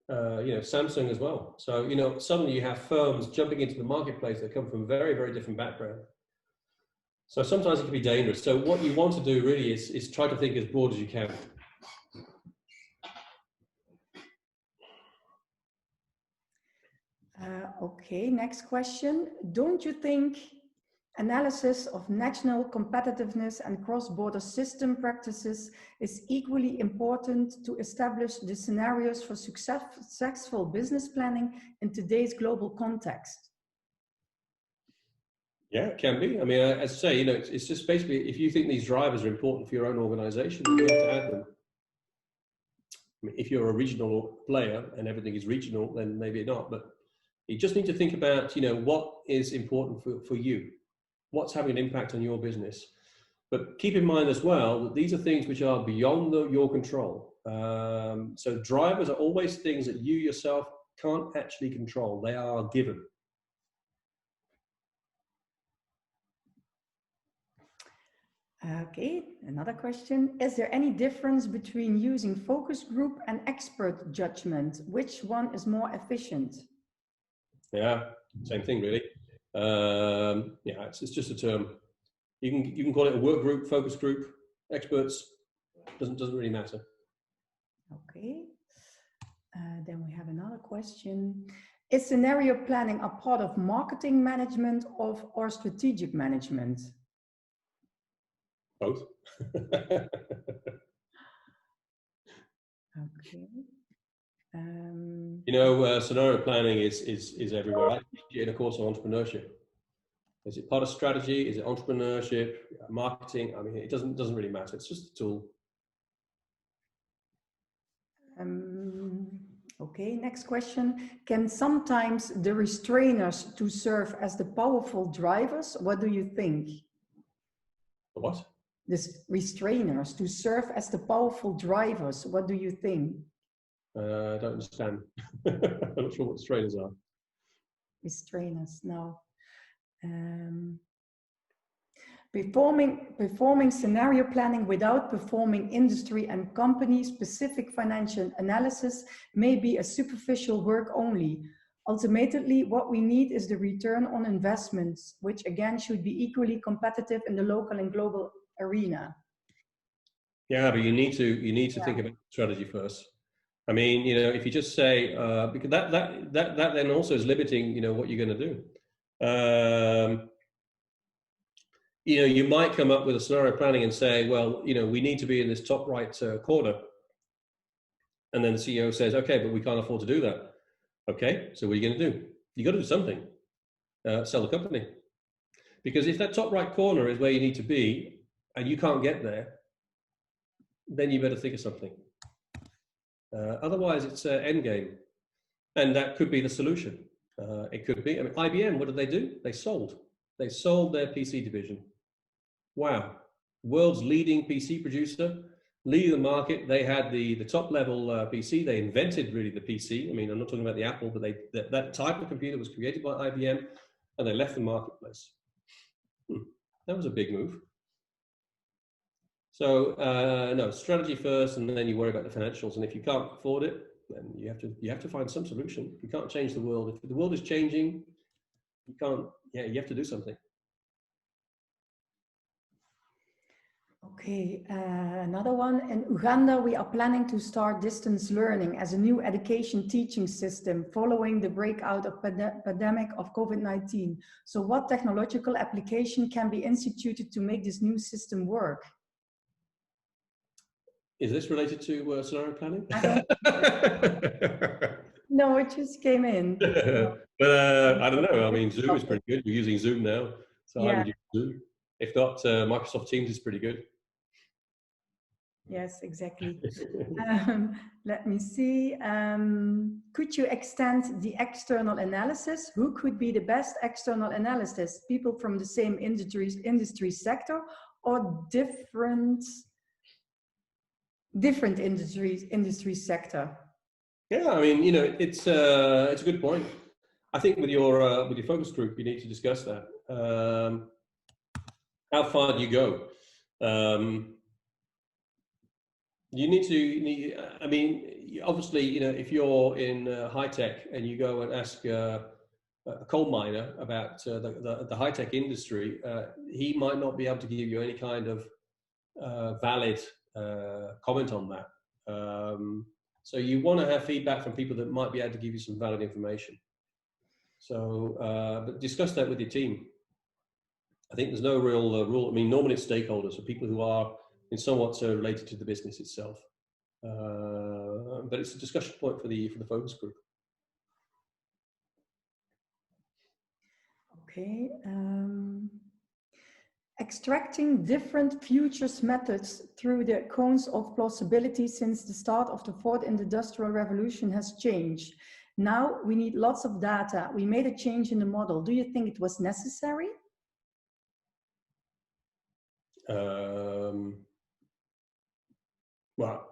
You know, Samsung as well. So, you know, suddenly you have firms jumping into the marketplace that come from very, very different backgrounds. So sometimes it can be dangerous. So what you want to do really is try to think as broad as you can. Okay, next question. Don't you think analysis of national competitiveness and cross-border system practices is equally important to establish the scenarios for successful business planning in today's global context? Yeah, it can be. I mean, as I say, you know, it's just basically, if you think these drivers are important for your own organization, you have to add them. I mean, if you're a regional player and everything is regional, then maybe not. But you just need to think about, you know, what is important for you. What's having an impact on your business. But keep in mind as well that these are things which are beyond your control. So drivers are always things that you yourself can't actually control. They are given. Okay, another question. Is there any difference between using focus group and expert judgment? Which one is more efficient? Yeah, same thing really. Yeah, it's just a term. You can call it a work group, focus group, experts. Doesn't really matter. Okay. Then we have another question. Is scenario planning a part of marketing management or strategic management? Both. Okay. You know, scenario planning is everywhere. I teach it in a course on entrepreneurship. Is it part of strategy? Is it entrepreneurship, marketing? I mean, it doesn't really matter. It's just a tool. Okay, next question. Can sometimes the restrainers to serve as the powerful drivers? What do you think? The what? The restrainers to serve as the powerful drivers. What do you think? I don't understand. I'm not sure what restrainers are. Restrainers, no. Performing scenario planning without performing industry and company specific financial analysis may be a superficial work only. Ultimately, what we need is the return on investments, which again should be equally competitive in the local and global arena. Yeah, but you need to think about strategy first. I mean, you know, if you just say because that then also is limiting, you know, what you're going to do. You know, you might come up with a scenario planning and say, well, you know, we need to be in this top right corner. And then the CEO says, okay, but we can't afford to do that. Okay, so what are you going to do? You got to do something. Sell the company. Because if that top right corner is where you need to be and you can't get there, then you better think of something. Otherwise, it's an end game. And that could be the solution. It could be. I mean, IBM, what did they do? They sold. They sold their PC division. Wow. World's leading PC producer, leading the market. They had the top level PC. They invented really the PC. I mean, I'm not talking about the Apple, but that type of computer was created by IBM and they left the marketplace. That was a big move. So no, strategy first, and then you worry about the financials. And if you can't afford it, then you have to find some solution. You can't change the world. If the world is changing, you can't. Yeah, you have to do something. Okay, another one. In Uganda, we are planning to start distance learning as a new education teaching system following the breakout of pandemic of COVID-19. So what technological application can be instituted to make this new system work? Is this related to scenario planning? No, it just came in. But I don't know. I mean, Zoom is pretty good. We're using Zoom now. So Yeah. I would use Zoom. If not, Microsoft Teams is pretty good. Yes, exactly. Let me see. Could you extend the external analysis? Who could be the best external analysts? People from the same industry sector or different industry sector? Yeah, I mean, you know, it's a good point. I think with your focus group, you need to discuss that. How far do you go? You need to. I mean, obviously, you know, if you're in high tech and you go and ask a coal miner about the high tech industry, he might not be able to give you any kind of valid comment on that. So you want to have feedback from people that might be able to give you some valid information. So, but discuss that with your team. I think there's no real rule. I mean, normally it's stakeholders, so people who are in somewhat related to the business itself. But it's a discussion point for the focus group. Okay. Extracting different futures methods through the cones of plausibility since the start of the fourth industrial revolution has changed. Now we need lots of data. We made a change in the model. Do you think it was necessary? Well,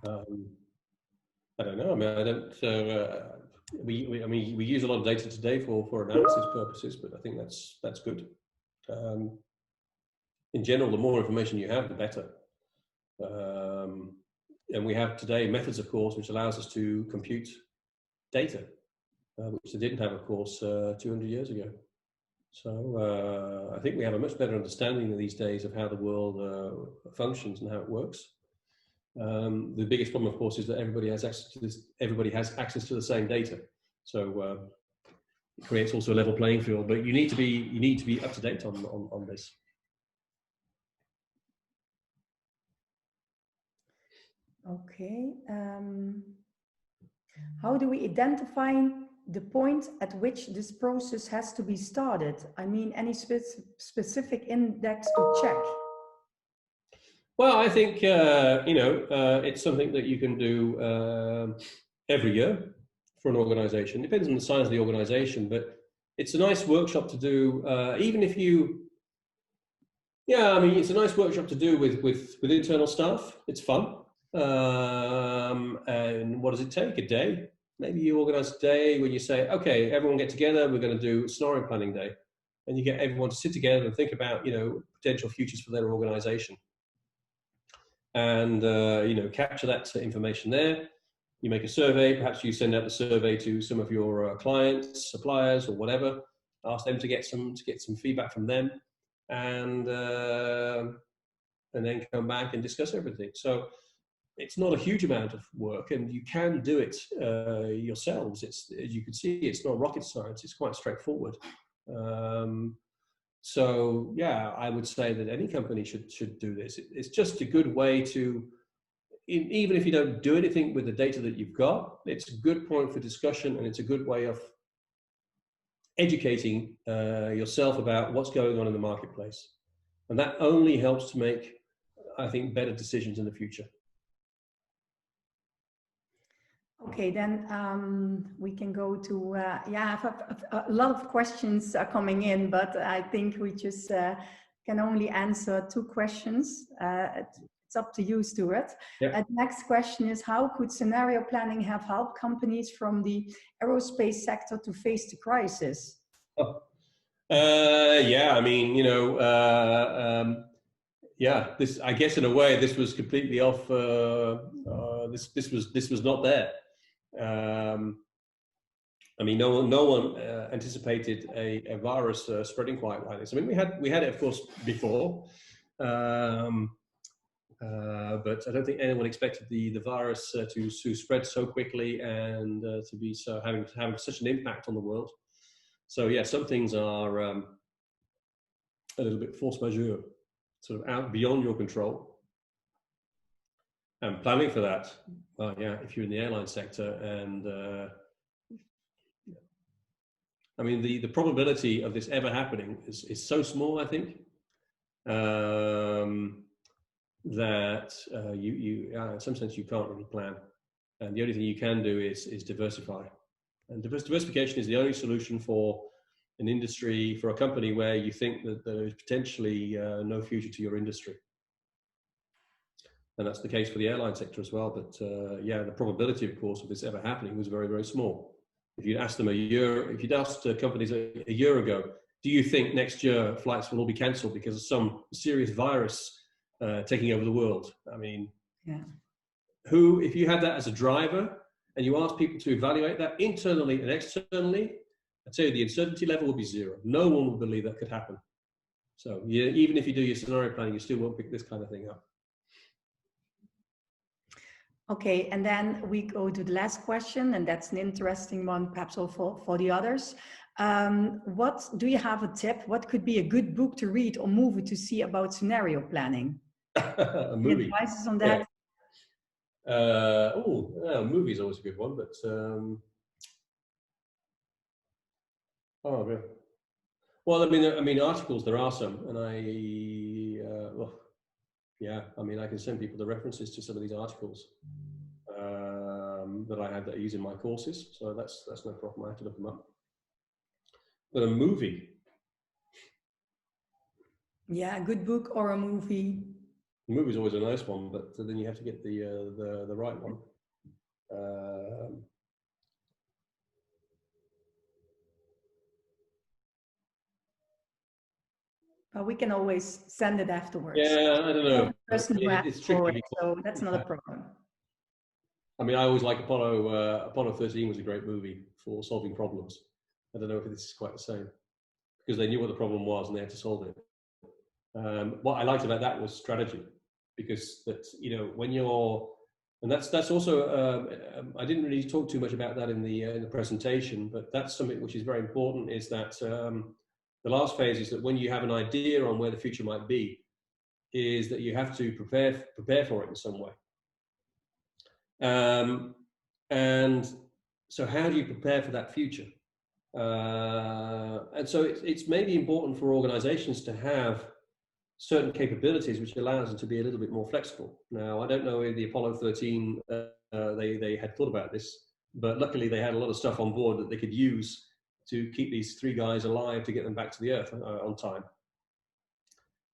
I don't know. I mean, I don't. I mean, we use a lot of data today for analysis purposes, but I think that's good. In general, the more information you have, the better. And we have today methods, of course, which allows us to compute data, which they didn't have, of course, 200 years ago. So I think we have a much better understanding these days of how the world functions and how it works. The biggest problem, of course, is that everybody has access to this. Everybody has access to the same data, so it creates also a level playing field. But you need to be up to date on this. Okay. How do we identify the point at which this process has to be started? I mean, any specific index to check? Well, I think, you know, it's something that you can do every year for an organization. Depends on the size of the organization, but it's a nice workshop to do, even if you, yeah, I mean, it's a nice workshop to do with internal staff. It's fun. And what does it take? A day? Maybe you organize a day when you say, okay, everyone get together, we're going to do scenario planning day. and you get everyone to sit together and think about, potential futures for their organization. And, capture that information there. You make a survey, perhaps you send out the survey to some of your clients, suppliers, or whatever, ask them to get some feedback from them, and then come back and discuss everything. So it's not a huge amount of work, and you can do it yourselves. As you can see, it's not rocket science. It's quite straightforward. So yeah, I would say that any company should do this. It's just a good way to, even if you don't do anything with the data that you've got, it's a good point for discussion, and it's a good way of educating yourself about what's going on in the marketplace. And that only helps to make, I think, better decisions in the future. Okay, then we can go to, I have a lot of questions coming in, but I think we just can only answer 2 questions. It's up to you, Stuart. Yep. The next question is, how could scenario planning have helped companies from the aerospace sector to face the crisis? Oh. Yeah, I mean, this, I guess in a way, this was completely off, this was not there. I mean, no one anticipated a virus spreading quite like this. I mean, we had it, of course, before, but I don't think anyone expected the virus to spread so quickly and to be having such an impact on the world. So yeah, some things are a little bit force majeure, sort of out beyond your control. And planning for that, well, yeah, if you're in the airline sector, and I mean, the probability of this ever happening is so small, I think, that in some sense you can't really plan, and the only thing you can do is diversify. And diversification is the only solution for an industry, for a company where you think that there is potentially no future to your industry. And that's the case for the airline sector as well. But yeah, the probability, of course, of this ever happening was very, very small. If you'd asked them if you'd asked companies a year ago, do you think next year flights will all be cancelled because of some serious virus taking over the world? I mean, yeah. If you had that as a driver and you asked people to evaluate that internally and externally, I'd say the uncertainty level would be 0. No one would believe that could happen. So yeah, even if you do your scenario planning, you still won't pick this kind of thing up. Okay, and then we go to the last question, and that's an interesting one, perhaps also for the others. What do you have a tip? What could be a good book to read or movie to see about scenario planning? A movie. Advices on that? Yeah. A movie is always a good one, but well, I mean, articles, there are some, and yeah, I mean, I can send people the references to some of these articles that I use in my courses, so that's no problem. I have to look them up. But a movie. Yeah, a good book or a movie. A movie is always a nice one, but then you have to get the right one. But we can always send it afterwards. Yeah, I don't know. It's tricky, so that's not a problem. I mean, I always like Apollo 13 was a great movie for solving problems. I don't know if this is quite the same, because they knew what the problem was and they had to solve it. What I liked about that was strategy, because when you're, and that's also I didn't really talk too much about that in the presentation, but that's something which is very important. Is that the last phase is that when you have an idea on where the future might be, is that you have to prepare for it in some way. And so how do you prepare for that future? And so it's maybe important for organizations to have certain capabilities which allows them to be a little bit more flexible. Now, I don't know if the Apollo 13, they had thought about this, but luckily they had a lot of stuff on board that they could use to keep these 3 guys alive to get them back to the Earth on time.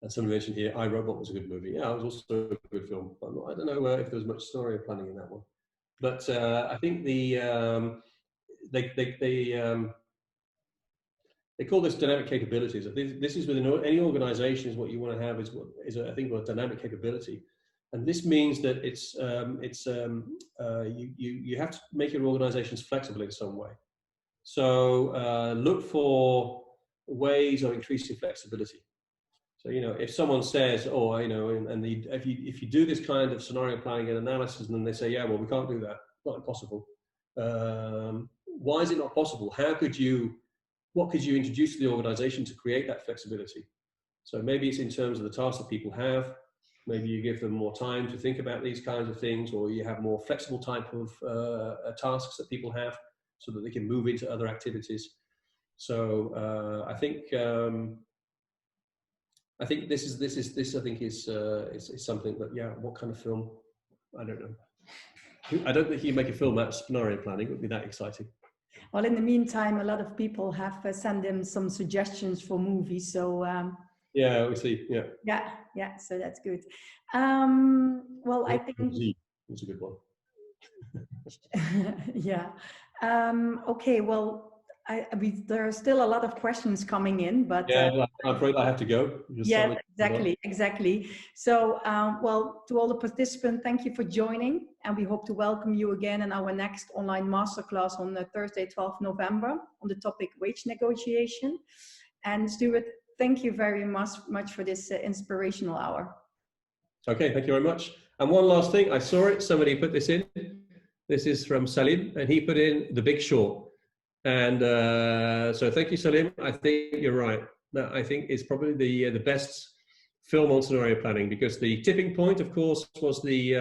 And somebody mentioned here, I, Robot was a good movie. Yeah, it was also a good film. I don't know if there was much story planning in that one. But I think they call this dynamic capabilities. This is within any organization, is what you want to have is I think a dynamic capability. And this means that you have to make your organizations flexible in some way. So look for ways of increasing flexibility. So, you know, if someone says, oh, you know, if you do this kind of scenario planning and analysis, and then they say, yeah, well, we can't do that, not impossible. Why is it not possible? What could you introduce to the organization to create that flexibility? So maybe it's in terms of the tasks that people have. Maybe you give them more time to think about these kinds of things, or you have more flexible type of tasks that people have, so that they can move into other activities. So I think this is something that, yeah. What kind of film? I don't know. I don't think you make a film out of scenario planning. It would be that exciting. Well, in the meantime, a lot of people have sent in some suggestions for movies. So yeah, we see. Yeah. Yeah. So that's good. Well, I think it's a good one. yeah. Okay. Well, there are still a lot of questions coming in, but yeah, I'm afraid I have to go. Yeah, exactly. So, well, to all the participants, thank you for joining, and we hope to welcome you again in our next online masterclass on Thursday, 12th November, on the topic wage negotiation. And Stuart, thank you very much for this inspirational hour. Okay, thank you very much. And one last thing, I saw it. Somebody put this in. This is from Salim, and he put in The Big Short. And so thank you, Salim. I think you're right. That I think is probably the best film on scenario planning, because the tipping point, of course, was the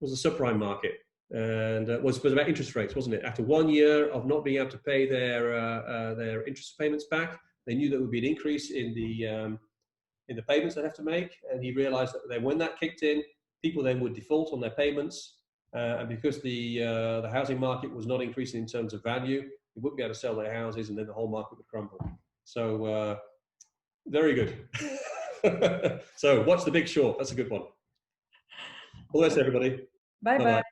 subprime market, and was about interest rates, wasn't it? After 1 year of not being able to pay their interest payments back, they knew there would be an increase in the payments they'd have to make, and he realised that then when that kicked in, people then would default on their payments. And because the housing market was not increasing in terms of value, they wouldn't be able to sell their houses, and then the whole market would crumble. So very good. So watch The Big Short. That's a good one. All the best, everybody. Bye-bye.